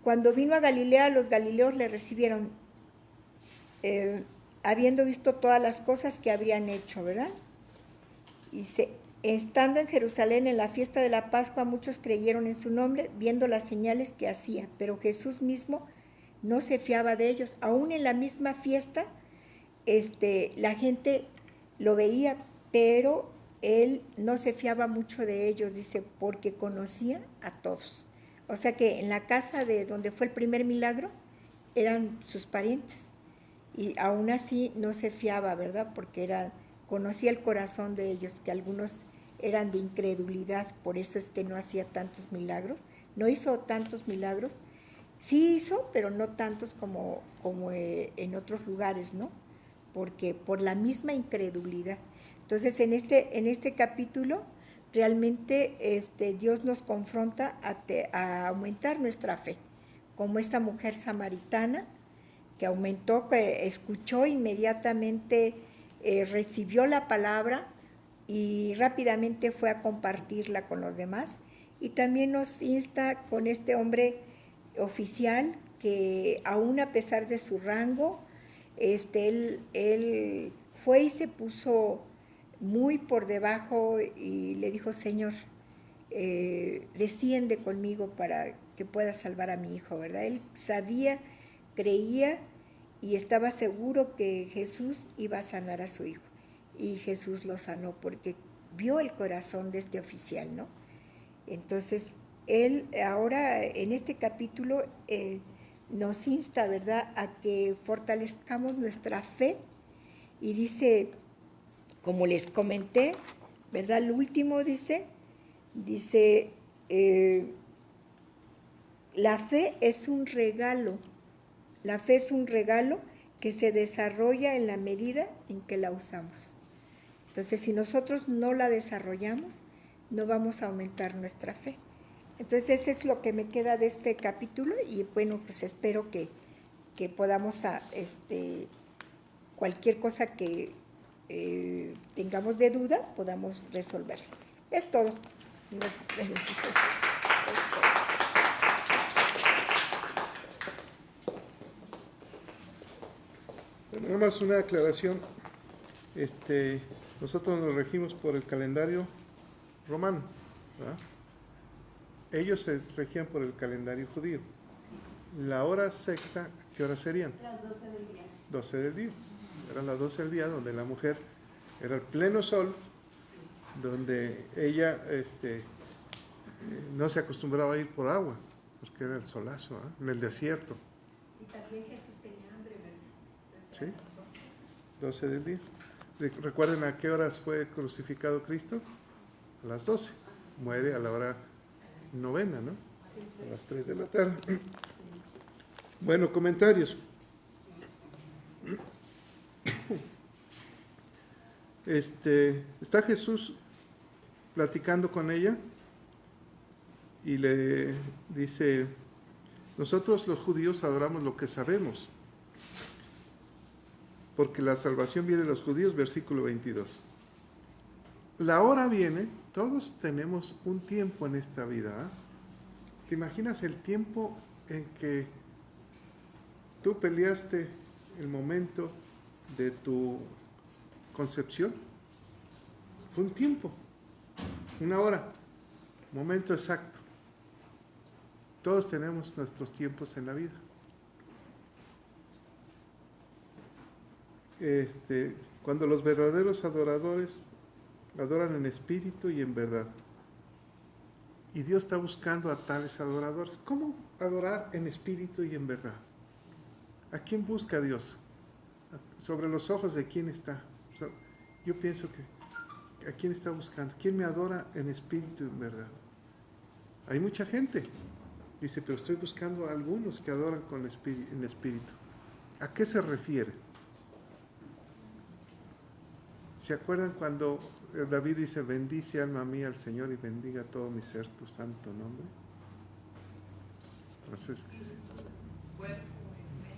cuando vino a Galilea, los galileos le recibieron, habiendo visto todas las cosas que habían hecho, ¿verdad? Dice, estando en Jerusalén en la fiesta de la Pascua, muchos creyeron en su nombre, viendo las señales que hacía, pero Jesús mismo no se fiaba de ellos. Aún en la misma fiesta, la gente lo veía, pero él no se fiaba mucho de ellos, dice, porque conocía a todos. O sea que en la casa de donde fue el primer milagro, eran sus parientes. Y aún así no se fiaba, ¿verdad? Porque conocía el corazón de ellos, que algunos eran de incredulidad, por eso es que no hacía tantos milagros. No hizo tantos milagros. Sí hizo, pero no tantos como en otros lugares, ¿no? Porque por la misma incredulidad. Entonces, en este capítulo, realmente Dios nos confronta a aumentar nuestra fe, como esta mujer samaritana que aumentó, que escuchó inmediatamente, recibió la palabra y rápidamente fue a compartirla con los demás. Y también nos insta con este hombre oficial que aún a pesar de su rango, él fue y se puso muy por debajo y le dijo, Señor, desciende conmigo para que pueda salvar a mi hijo, ¿verdad? Él sabía, creía y estaba seguro que Jesús iba a sanar a su hijo. Y Jesús lo sanó porque vio el corazón de este oficial, ¿no? Entonces, él ahora en este capítulo nos insta, ¿verdad?, a que fortalezcamos nuestra fe y dice, como les comenté, ¿verdad?, lo último dice, la fe es un regalo, que se desarrolla en la medida en que la usamos. Entonces, si nosotros no la desarrollamos, no vamos a aumentar nuestra fe. Entonces, eso es lo que me queda de este capítulo y bueno, pues espero que podamos, cualquier cosa que tengamos de duda, podamos resolverla. Es todo. Bueno, nada más una aclaración. Nosotros nos regimos por el calendario romano, ¿verdad? Ellos se regían por el calendario judío. La hora sexta, ¿qué hora serían? Las 12 del día. 12 del día. Eran las 12 del día donde la mujer era el pleno sol, donde ella no se acostumbraba a ir por agua, porque era el solazo, ¿eh? En el desierto. Y también Jesús tenía hambre, ¿verdad? Sí, 12 del día. Recuerden a qué horas fue crucificado Cristo. A las 12. Muere a la hora novena, ¿no? A las 3 de la tarde. Bueno, comentarios. Está Jesús platicando con ella y le dice, Nosotros los judíos adoramos lo que sabemos, porque la salvación viene de los judíos, versículo 22. La hora viene, todos tenemos un tiempo en esta vida. ¿Te imaginas el tiempo en que tú peleaste el momento de tu concepción? Fue un tiempo, una hora, momento exacto. Todos tenemos nuestros tiempos en la vida. Cuando los verdaderos adoradores adoran en espíritu y en verdad. Y Dios está buscando a tales adoradores. ¿Cómo adorar en espíritu y en verdad? ¿A quién busca Dios? ¿Sobre los ojos de quién está? Yo pienso que ¿a quién está buscando? ¿Quién me adora en espíritu y en verdad? Hay mucha gente. Dice, pero estoy buscando a algunos que adoran en espíritu. ¿A qué se refiere? ¿Se acuerdan cuando David dice, bendice alma mía al Señor y bendiga todo mi ser tu santo nombre? Entonces,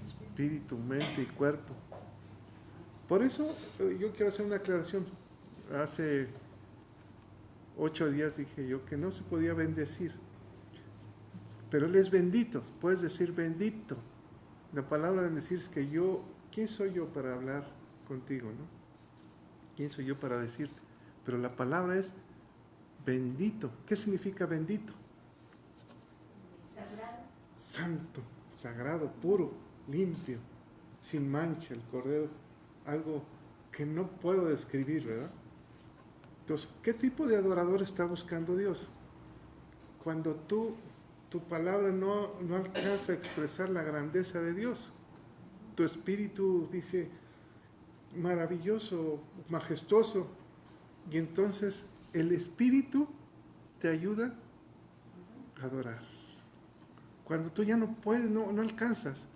espíritu, mente y cuerpo. Por eso yo quiero hacer una aclaración. Hace 8 días dije yo que no se podía bendecir, pero Él es bendito. Puedes decir bendito. La palabra bendecir es que yo, ¿quién soy yo para hablar contigo, no? ¿Quién soy yo para decirte? Pero la palabra es bendito. ¿Qué significa bendito? Sagrado. Santo, sagrado, puro, limpio, sin mancha, el cordero, algo que no puedo describir, ¿verdad? Entonces, ¿qué tipo de adorador está buscando Dios? Cuando tu palabra no alcanza a expresar la grandeza de Dios, tu espíritu dice, maravilloso, majestuoso, y entonces el espíritu te ayuda a adorar. Cuando tú ya no puedes, no alcanzas,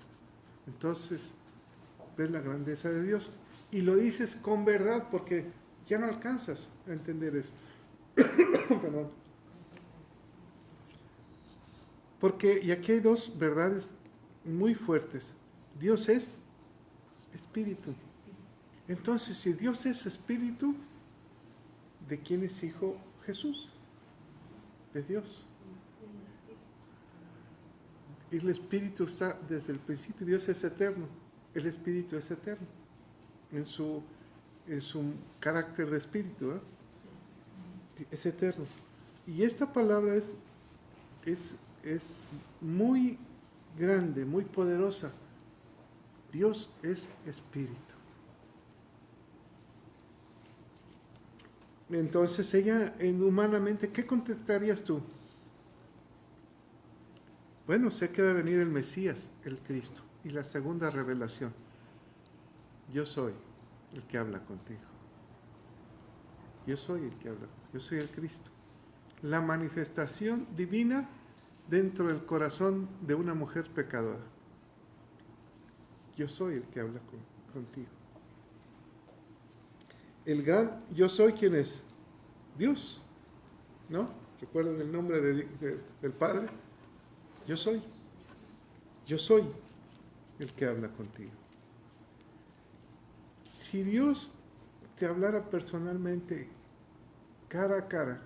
entonces ves la grandeza de Dios y lo dices con verdad porque ya no alcanzas a entender eso. Perdón. Porque, y aquí hay dos verdades muy fuertes. Dios es espíritu. Entonces, si Dios es espíritu, ¿de quién es hijo Jesús? De Dios. Y el espíritu está desde el principio. Dios es eterno. El espíritu es eterno. En su carácter de espíritu, ¿eh? Es eterno. Y esta palabra es muy grande, muy poderosa. Dios es espíritu. Entonces ella, humanamente, ¿qué contestarías tú? Bueno, sé que debe venir el Mesías, el Cristo. Y la segunda revelación. Yo soy el que habla contigo. Yo soy el que habla. Yo soy el Cristo. La manifestación divina dentro del corazón de una mujer pecadora. Yo soy el que habla contigo. El gran yo soy, ¿quién es? Dios, ¿no? ¿Recuerdan el nombre del Padre? Yo soy el que habla contigo. Si Dios te hablara personalmente, cara a cara,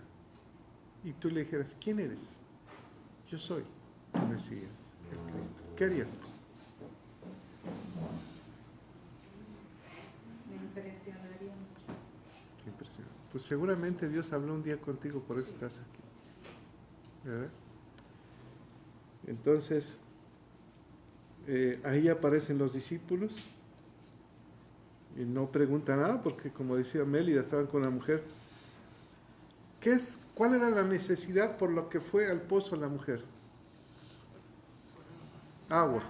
y tú le dijeras, ¿quién eres? Yo soy el Mesías, el Cristo. ¿Qué harías? Me impresionaría mucho. Qué impresionante. Pues seguramente Dios habló un día contigo, por eso estás aquí. ¿Verdad? Entonces, ahí aparecen los discípulos y no preguntan nada porque, como decía Mélida, estaban con la mujer. ¿Cuál era la necesidad por lo que fue al pozo la mujer? Agua.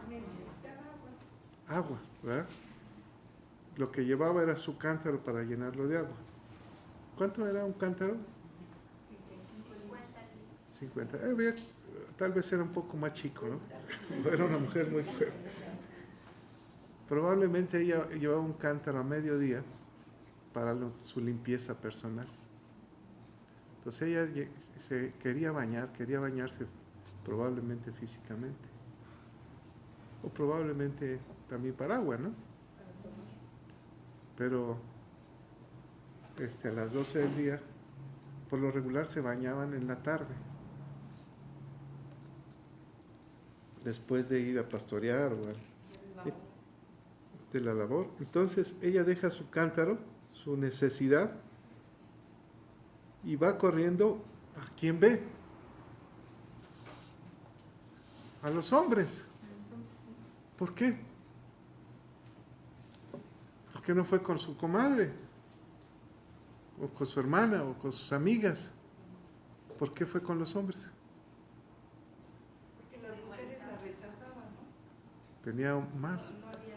Agua, ¿verdad? Lo que llevaba era su cántaro para llenarlo de agua. ¿Cuánto era un cántaro? 50. Tal vez era un poco más chico, ¿no? Era una mujer muy fuerte. Probablemente ella llevaba un cántaro a mediodía para su limpieza personal. Entonces ella se quería bañarse probablemente físicamente. o probablemente también para agua, ¿no? Pero a las 12 del día, por lo regular se bañaban en la tarde, después de ir a pastorear o de la labor. Entonces ella deja su cántaro, su necesidad, y va corriendo. ¿A quién ve? A los hombres. ¿Por qué? ¿Por qué no fue con su comadre? O con su hermana, o con sus amigas. ¿Por qué fue con los hombres? Porque las mujeres la rechazaban, ¿no? Tenía más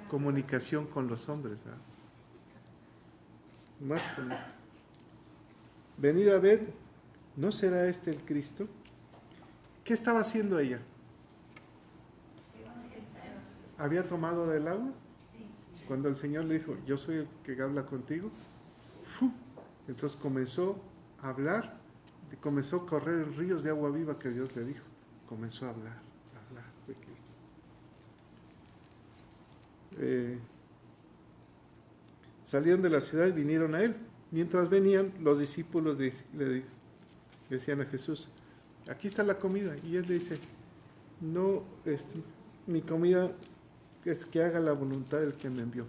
comunicación con los hombres. Más venid a ver, ¿no será este el Cristo? ¿Qué estaba haciendo ella? ¿Había tomado del agua? Cuando el Señor le dijo, yo soy el que habla contigo. Entonces comenzó a hablar, comenzó a correr ríos de agua viva que Dios le dijo. Comenzó a hablar de Cristo. Salieron de la ciudad y vinieron a él. Mientras venían, los discípulos le decían a Jesús, aquí está la comida. Y él le dice, no, mi comida es que haga la voluntad del que me envió.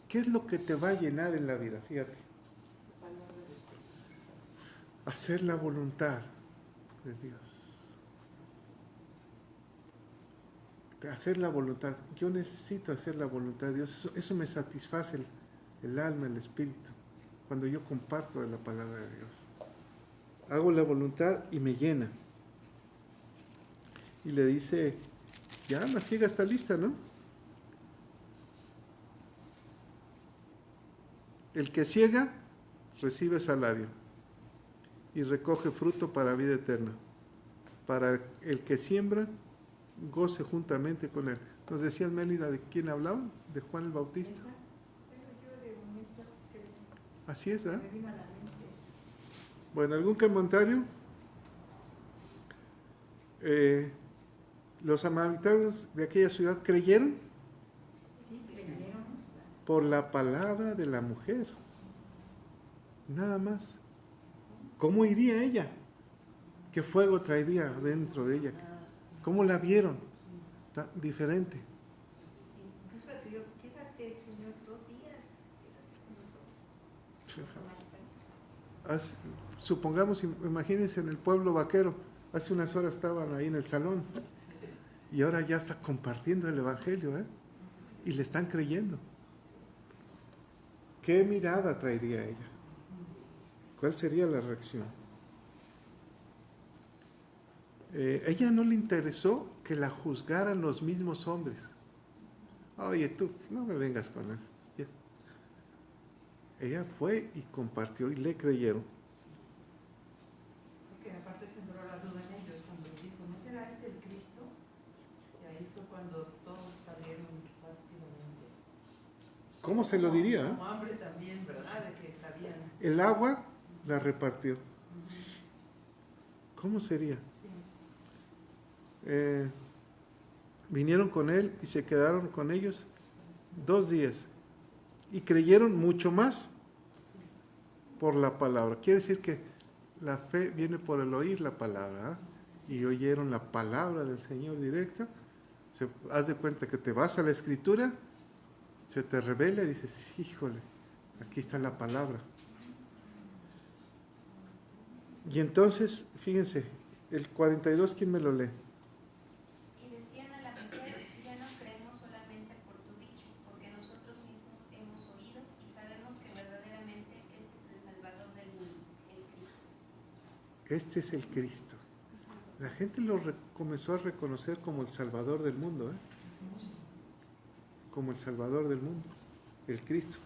¿Qué es lo que te va a llenar en la vida? Fíjate. Hacer la voluntad de Dios. Hacer la voluntad. Yo necesito hacer la voluntad de Dios. Eso me satisface el alma, el espíritu, cuando yo comparto de la palabra de Dios. Hago la voluntad y me llena. Y le dice, ya la siega está lista, ¿no? El que ciega recibe salario y recoge fruto para vida eterna. Para el que siembra, goce juntamente con él. Nos decías, Mélida, ¿de quién hablaban? De Juan el Bautista. Así es, ¿eh? Bueno, ¿algún comentario? Los samaritanos de aquella ciudad creyeron por la palabra de la mujer. Nada más. ¿Cómo iría ella? ¿Qué fuego traería dentro de ella? ¿Cómo la vieron? Tan diferente. Incluso le pidió, quédate, Señor, 2 días, quédate con nosotros. Supongamos, imagínense en el pueblo vaquero, hace unas horas estaban ahí en el salón y ahora ya está compartiendo el evangelio, ¿eh? Y le están creyendo. ¿Qué mirada traería ella? ¿Cuál sería la reacción? Ella no le interesó que la juzgaran los mismos hombres. Oye, tú, no me vengas con eso. Ella fue y compartió y le creyeron. Porque aparte sembró la duda en ellos cuando les dijo, ¿no será este el Cristo? Y ahí fue cuando todos salieron rápidamente. ¿Cómo se lo diría? Como hambre también, ¿verdad? De que sabían. El agua la repartió. ¿Cómo sería? Vinieron con él y se quedaron con ellos 2 días y creyeron mucho más por la palabra. Quiere decir que la fe viene por el oír la palabra, ¿eh? Y oyeron la palabra del Señor directa. Haz de cuenta que te vas a la Escritura, se te revela y dices, híjole, aquí está la palabra. Y entonces, fíjense, el 42, ¿quién me lo lee? Y decían a la mujer, ya no creemos solamente por tu dicho, porque nosotros mismos hemos oído y sabemos que verdaderamente este es el Salvador del mundo, el Cristo. Este es el Cristo. La gente lo comenzó a reconocer como el Salvador del mundo, ¿eh? Como el Salvador del mundo, el Cristo.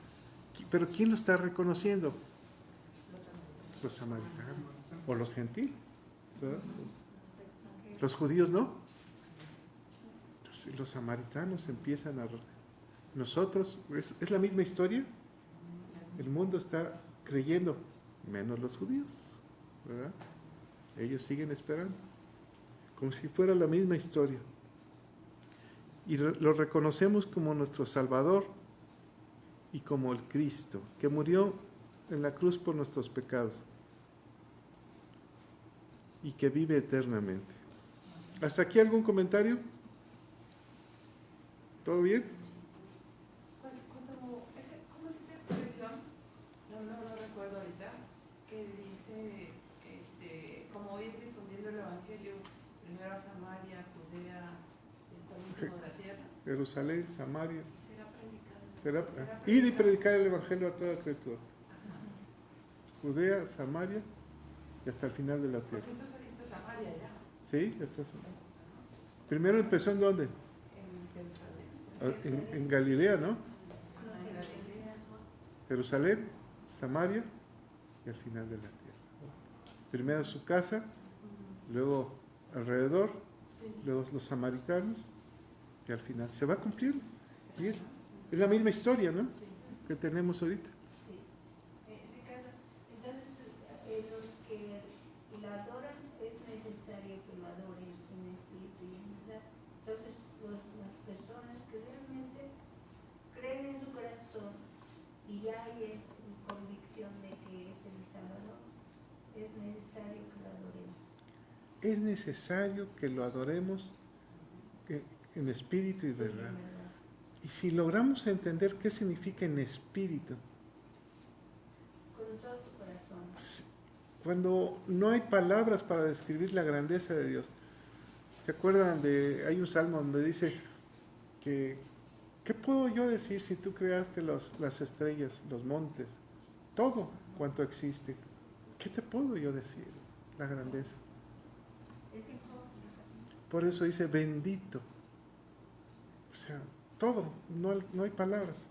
Pero ¿quién lo está reconociendo? Los samaritanos o los gentiles, ¿verdad? Los judíos no. Entonces, los samaritanos empiezan a... Nosotros, es la misma historia. El mundo está creyendo, menos los judíos, ¿verdad? Ellos siguen esperando, como si fuera la misma historia. y lo reconocemos como nuestro Salvador y como el Cristo, que murió en la cruz por nuestros pecados y que vive eternamente. ¿Hasta aquí algún comentario? ¿Todo bien? ¿Cómo es esa expresión? No lo recuerdo ahorita, que dice, como ir difundiendo el Evangelio, primero a Samaria, Judea, y hasta el último de la tierra. Jerusalén, Samaria. Será Ir y predicar el Evangelio a toda criatura. Judea, Samaria y hasta el final de la tierra. Porque entonces aquí está Samaria ya. ¿Sí? Está Samaria. Primero empezó ¿en dónde? En Jerusalén. En Galilea, ¿no? En Galilea. Jerusalén, Samaria y al final de la tierra. Primero su casa, luego alrededor, luego los samaritanos y al final se va a cumplir. Y es la misma historia, ¿no? Que tenemos ahorita. Sí. Ricardo, entonces los que lo adoran es necesario que lo adoren en espíritu y en verdad. Entonces las personas que realmente creen en su corazón y hay convicción de que es el Salvador, es necesario que lo adoremos. Es necesario que lo adoremos en espíritu y verdad. Y si logramos entender qué significa en espíritu, Con todo tu corazón. cuando no hay palabras para describir la grandeza de Dios. ¿Se acuerdan hay un salmo donde dice que, ¿qué puedo yo decir si tú creaste las estrellas, los montes, todo cuanto existe? ¿Qué te puedo yo decir? La grandeza. Por eso dice bendito. O sea, todo, no hay palabras.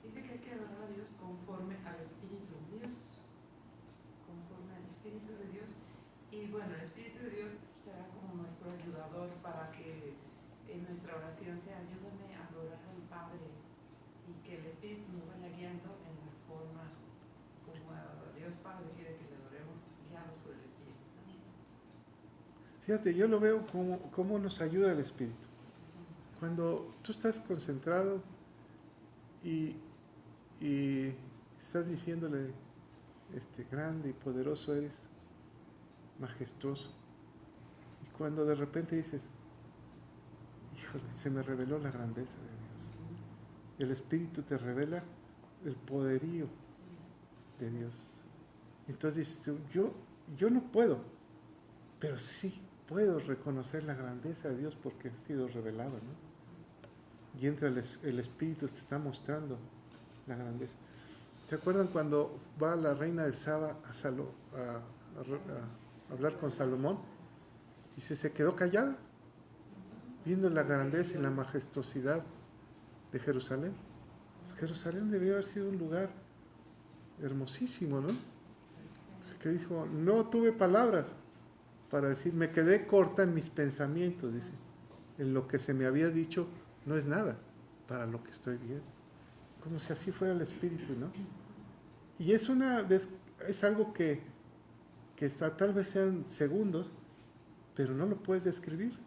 Dice que hay que adorar a Dios conforme al Espíritu de Dios. Conforme al Espíritu de Dios. Y bueno, el Espíritu de Dios será como nuestro ayudador para que en nuestra oración sea ayúdame a adorar al Padre y que el Espíritu nos vaya guiando en la forma como Dios Padre quiere que le adoremos, guiados por el Espíritu Santo. Fíjate, yo lo veo como nos ayuda el Espíritu. Cuando tú estás concentrado y estás diciéndole, grande y poderoso eres, majestuoso, y cuando de repente dices, híjole, se me reveló la grandeza de Dios, el Espíritu te revela el poderío de Dios. Entonces dices, yo no puedo, pero sí puedo reconocer la grandeza de Dios porque ha sido revelado, ¿no? Y entra el Espíritu, te está mostrando la grandeza. ¿Se acuerdan cuando va la reina de Saba a hablar con Salomón? Y se quedó callada, viendo la grandeza y la majestuosidad de Jerusalén. Pues Jerusalén debió haber sido un lugar hermosísimo, ¿no? Que dijo, no tuve palabras para decir, me quedé corta en mis pensamientos, dice. En lo que se me había dicho no es nada para lo que estoy viendo. Como si así fuera el Espíritu, ¿no? Y es algo que tal vez sean segundos, pero no lo puedes describir.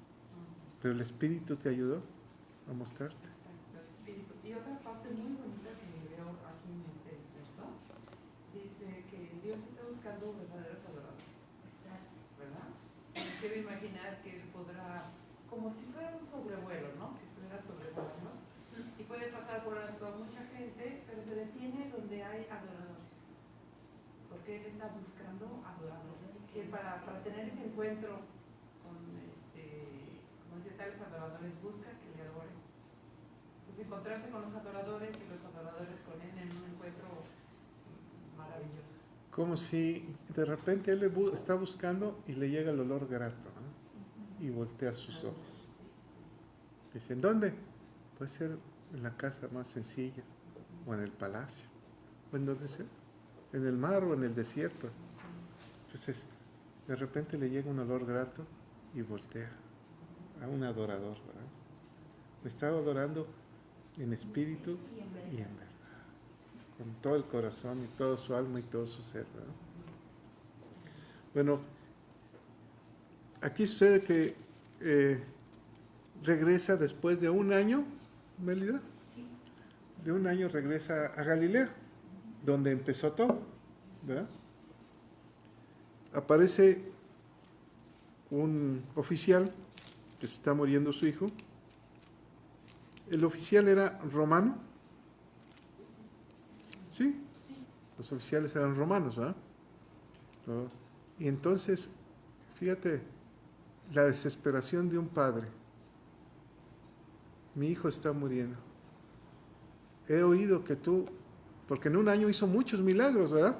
Pero el Espíritu te ayudó a mostrarte. Exacto, el Espíritu. Y otra parte muy bonita que veo aquí en este verso, dice que Dios está buscando verdaderos adoradores. ¿Verdad? Quiero imaginar que Él podrá, como si fuera un sobrevuelo, ¿no? Que estuviera sobrevolando. Y puede pasar por alto a mucha gente, pero se detiene donde hay adoradores. Porque Él está buscando adoradores. Que para tener ese encuentro con como dice, tales adoradores, busca que le adoren. Entonces encontrarse con los adoradores y los adoradores con Él en un encuentro maravilloso. Como si de repente él está buscando y le llega el olor grato, ¿no? Y voltea sus ojos. Dice, ¿en dónde? Puede ser en la casa más sencilla, o en el palacio, o en donde sea, en el mar o en el desierto. Entonces, de repente le llega un olor grato y voltea a un adorador, ¿verdad? Me estaba adorando en espíritu y en verdad. Con todo el corazón y toda su alma y todo su ser, ¿verdad? Bueno, aquí sucede que regresa después de un año, Mélida, Sí. de un año regresa a Galilea, donde empezó todo, ¿verdad? Aparece un oficial que se está muriendo su hijo. El oficial era romano. Sí, los oficiales eran romanos, ¿verdad? ¿No? Y entonces, fíjate, la desesperación de un padre. Mi hijo está muriendo. He oído que tú, porque en un año hizo muchos milagros, ¿verdad?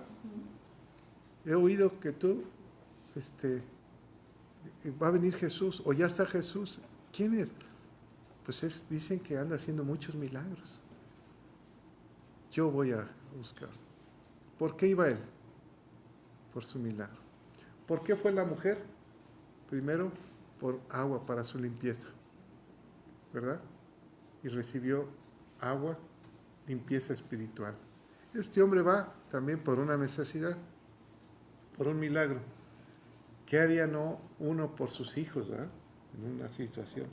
He oído que tú, va a venir Jesús, o ya está Jesús. ¿Quién es? Pues dicen que anda haciendo muchos milagros. Yo voy a buscar. ¿Por qué iba él? Por su milagro. ¿Por qué fue la mujer? Primero, por agua para su limpieza, ¿verdad? Y recibió agua, limpieza espiritual. Este hombre va también por una necesidad, por un milagro. ¿Qué haría no uno por sus hijos, ¿verdad? En una situación.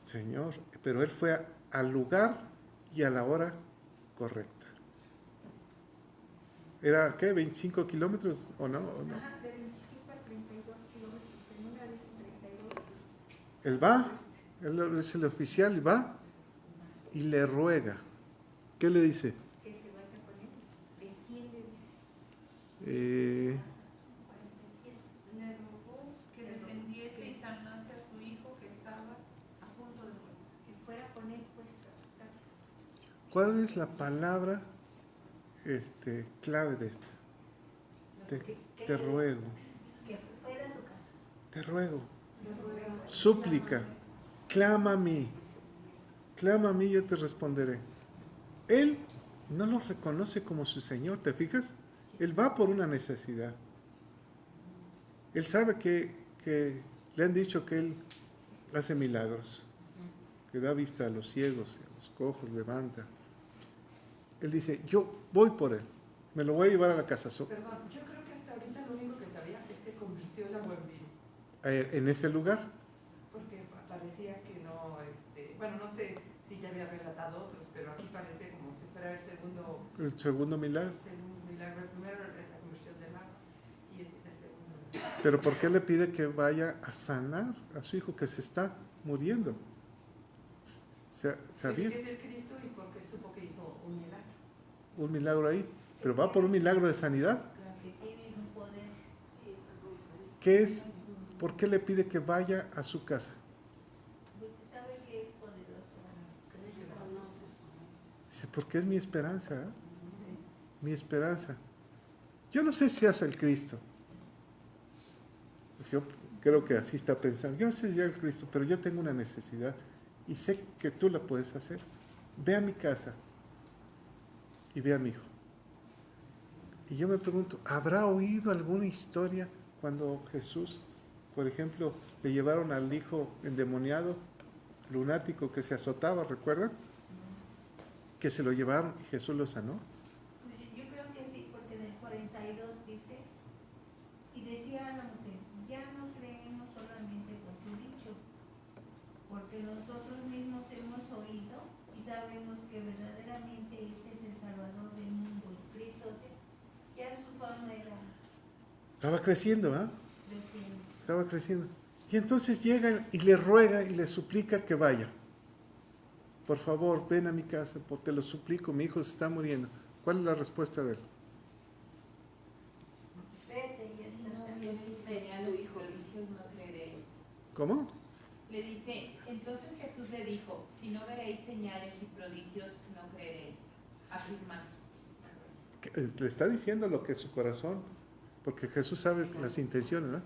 Señor, pero él fue al lugar y a la hora correcta. ¿Era qué? ¿25 kilómetros o no? Ajá, de 25 a 32 kilómetros. En una vez 32. Él va, él es el oficial, y va y le ruega. ¿Qué le dice? Que se vaya con él. De 100 le dice. 47. Le rogó que descendiese y sanase a su hijo que estaba a punto de morir. Que fuera con él pues a su casa. ¿Cuál es la palabra clave de esto? Te ruego, Que fuera a su casa. te ruego. Súplica, clama a mí, yo te responderé. Él no lo reconoce como su Señor, ¿te fijas? Él va por una necesidad. Él sabe que le han dicho que Él hace milagros, que da vista a los ciegos, a los cojos, levanta. Él dice, yo voy por Él, me lo voy a llevar a la casa. Perdón, yo creo que hasta ahorita lo único que sabía es que convirtió el agua en vino. En ese lugar. Porque parecía que no, bueno, no sé si ya había relatado otros, pero aquí parece como si fuera el segundo milagro. El primero la conversión del agua y este es el segundo. Pero ¿por qué le pide que vaya a sanar a su hijo que se está muriendo? ¿Sabía? Porque es el Cristo y porque supo que hizo un milagro. Un milagro ahí, pero va por un milagro de sanidad. Que tiene un poder. ¿Qué es? ¿Por qué le pide que vaya a su casa? Porque sabe que es poderoso. Que le conoce. Dice, porque es mi esperanza, ¿eh? Mi esperanza. Yo no sé si hace el Cristo. Pues yo creo que así está pensando. Yo no sé si hace el Cristo, pero yo tengo una necesidad y sé que tú la puedes hacer. Ve a mi casa y ve a mi hijo. Y yo me pregunto, ¿habrá oído alguna historia cuando Jesús, por ejemplo, le llevaron al hijo endemoniado, lunático, que se azotaba, ¿recuerdan? Que se lo llevaron y Jesús lo sanó. Yo creo que sí, porque en el 42 dice, y decía a la mujer, ya no creemos solamente por tu dicho, porque nosotros mismos hemos oído y sabemos que verdaderamente este es el Salvador del mundo, y Cristo, ya su forma era Estaba creciendo, ¿ah? creciendo. Estaba creciendo. Y entonces llegan y le ruega y le suplica que vaya. Por favor, ven a mi casa, porque te lo suplico, mi hijo se está muriendo. ¿Cuál es la respuesta de él? Vete y Si no viereis señales y prodigios, no creeréis. ¿Cómo? Le dice, entonces Jesús le dijo, si no veréis señales y prodigios, no creeréis. Afirmando. Le está diciendo lo que es su corazón, porque Jesús sabe las intenciones, ¿no?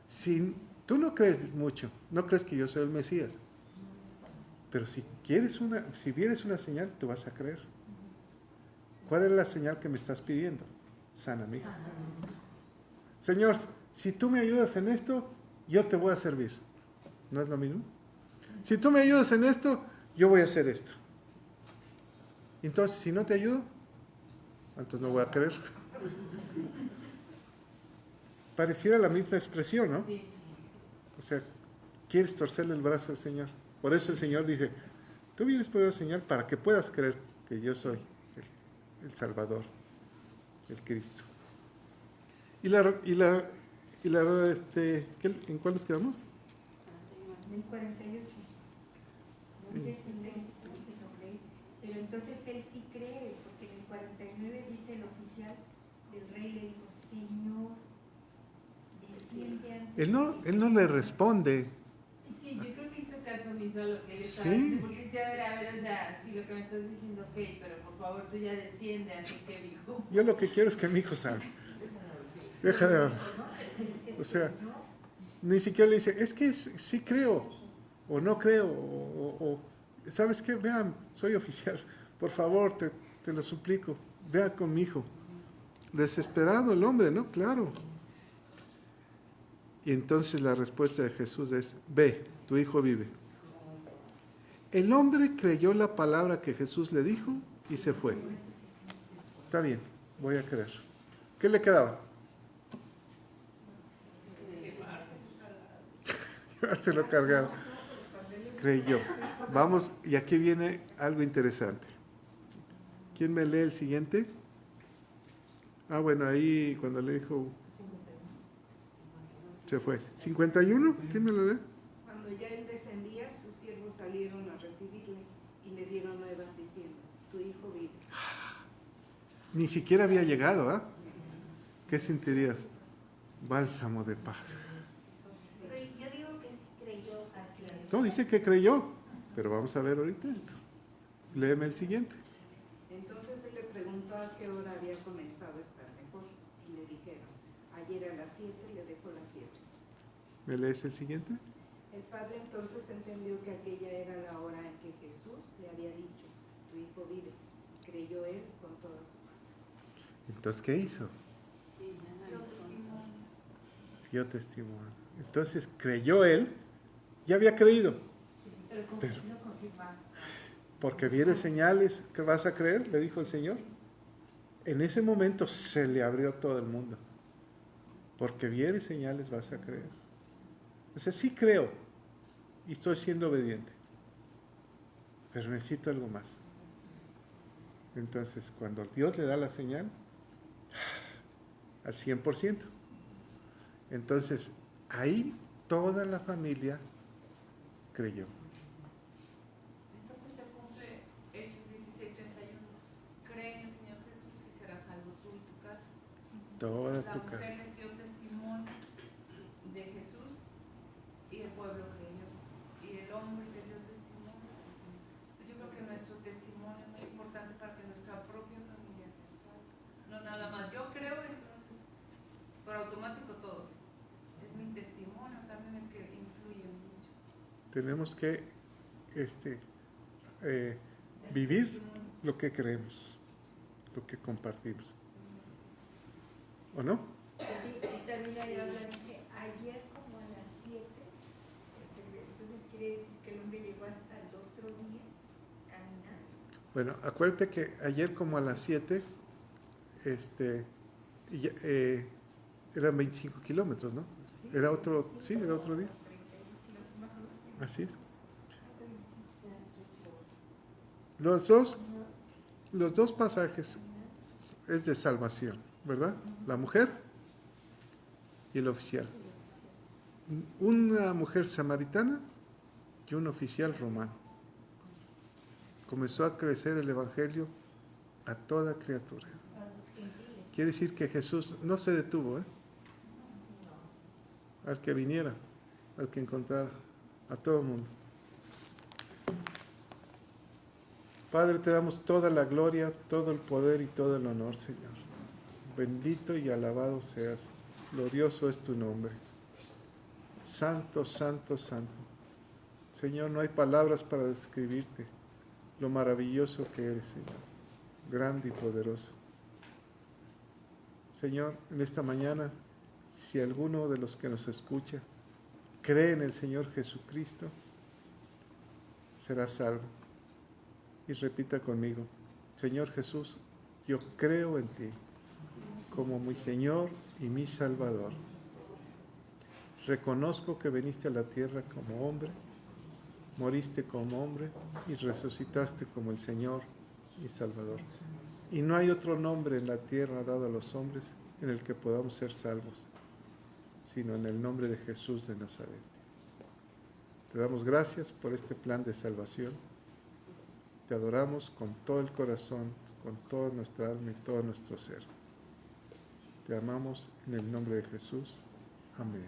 Si tú no crees mucho, no crees que yo soy el Mesías, pero si vieres una señal, tú vas a creer. ¿Cuál es la señal que me estás pidiendo? Sana a mi hijo. Señor, si tú me ayudas en esto, yo te voy a servir. ¿No es lo mismo? Si tú me ayudas en esto, yo voy a hacer esto. Entonces, si no te ayudo, entonces no voy a creer. Pareciera la misma expresión, ¿no? Sí. O sea, quieres torcerle el brazo al Señor. Por eso el Señor dice, tú vienes por esa señal para que puedas creer que yo soy el Salvador, el Cristo. ¿En cuál nos quedamos? En el 48. Pero entonces él sí cree, porque en el 49 dice el oficial del rey, le dijo, Señor, desciende ante Él no le responde. Sí, yo creo que hizo caso omiso a lo que él estaba Sí. diciendo, porque decía, a ver, o sea, si lo que me estás diciendo, ok, pero por favor tú ya desciende antes que mi hijo. Yo lo que quiero es que mi hijo salga. Deja de hablar. O sea, ni siquiera le dice, es que sí creo, o no creo, o ¿sabes qué? Vean, soy oficial, por favor, te lo suplico, vea con mi hijo. Desesperado el hombre, ¿no? Claro. Y entonces la respuesta de Jesús es, ve, tu hijo vive. El hombre creyó la palabra que Jesús le dijo y se fue. Está bien, voy a creer. ¿Qué le quedaba? Llevárselo cargado. Creyó. Vamos, y aquí viene algo interesante. ¿Quién me lee el siguiente? Ah, bueno, ahí cuando le dijo... Se fue. ¿51? ¿Quién me lo lee? Cuando ya él descendía, sus siervos salieron a recibirle y le dieron nuevas diciendo, tu hijo vive. Ni siquiera había llegado, ¿ah? ¿Qué sentirías? Bálsamo de paz. Pero yo digo que sí creyó a que... No, dice que creyó, pero vamos a ver ahorita esto. Léeme el siguiente. Entonces él le preguntó a qué hora había comenzado a estar mejor y le dijeron, ayer a las 7 le dejó la fiebre. ¿Me lees el siguiente? El padre entonces entendió que aquella era la hora en que Jesús le había dicho, tu hijo vive. Creyó él con toda su casa. Entonces, ¿qué hizo? Dio testimonio. Entonces, creyó él, ya había creído. Pero, Quiso confirmar. porque viene señales que vas a creer, le dijo el Señor. En ese momento se le abrió todo el mundo. Porque viene señales vas a creer. O sea, sí creo y estoy siendo obediente. Pero necesito algo más. Entonces, cuando Dios le da la señal, al 100%. Entonces, ahí toda la familia creyó. Entonces se cumple Hechos 16:31. Cree en el Señor Jesús y serás salvo tú y tu casa. Toda La tu mujer casa. les dio testimonio de Jesús y el pueblo creyó. Y el hombre les dio testimonio. Yo creo que nuestro testimonio es muy importante para que nuestra propia familia sea salva. No nada más yo creo, entonces por automático todos. Es mi testimonio también el que influye mucho. Tenemos que vivir lo que creemos, lo que compartimos. ¿O no? Sí, y también ahí habla, dice, ayer como a las 7, entonces quiere decir que el hombre llegó hasta el otro día caminando. Bueno, acuérdate que ayer como a las 7, eran 25 kilómetros, ¿no? Era otro, sí, era otro día. 31 kilómetros más o menos. Así es. Más de 25. Los dos pasajes es de salvación, ¿verdad? La mujer y el oficial. Una mujer samaritana y un oficial romano. Comenzó a crecer el evangelio a toda criatura. Quiere decir que Jesús no se detuvo, al que viniera, al que encontrara, a todo el mundo. Padre, te damos toda la gloria, todo el poder y todo el honor, Señor. Bendito y alabado seas, glorioso es tu nombre. Santo, santo, santo. Señor, no hay palabras para describirte lo maravilloso que eres, Señor. Grande y poderoso. Señor, en esta mañana, si alguno de los que nos escucha cree en el Señor Jesucristo, será salvo. Y repita conmigo, Señor Jesús, yo creo en ti como mi Señor y mi Salvador. Reconozco que viniste a la tierra como hombre, moriste como hombre y resucitaste como el Señor y Salvador. Y no hay otro nombre en la tierra dado a los hombres en el que podamos ser salvos, sino en el nombre de Jesús de Nazaret. Te damos gracias por este plan de salvación. Te adoramos con todo el corazón, con toda nuestra alma y todo nuestro ser. Te amamos en el nombre de Jesús. Amén.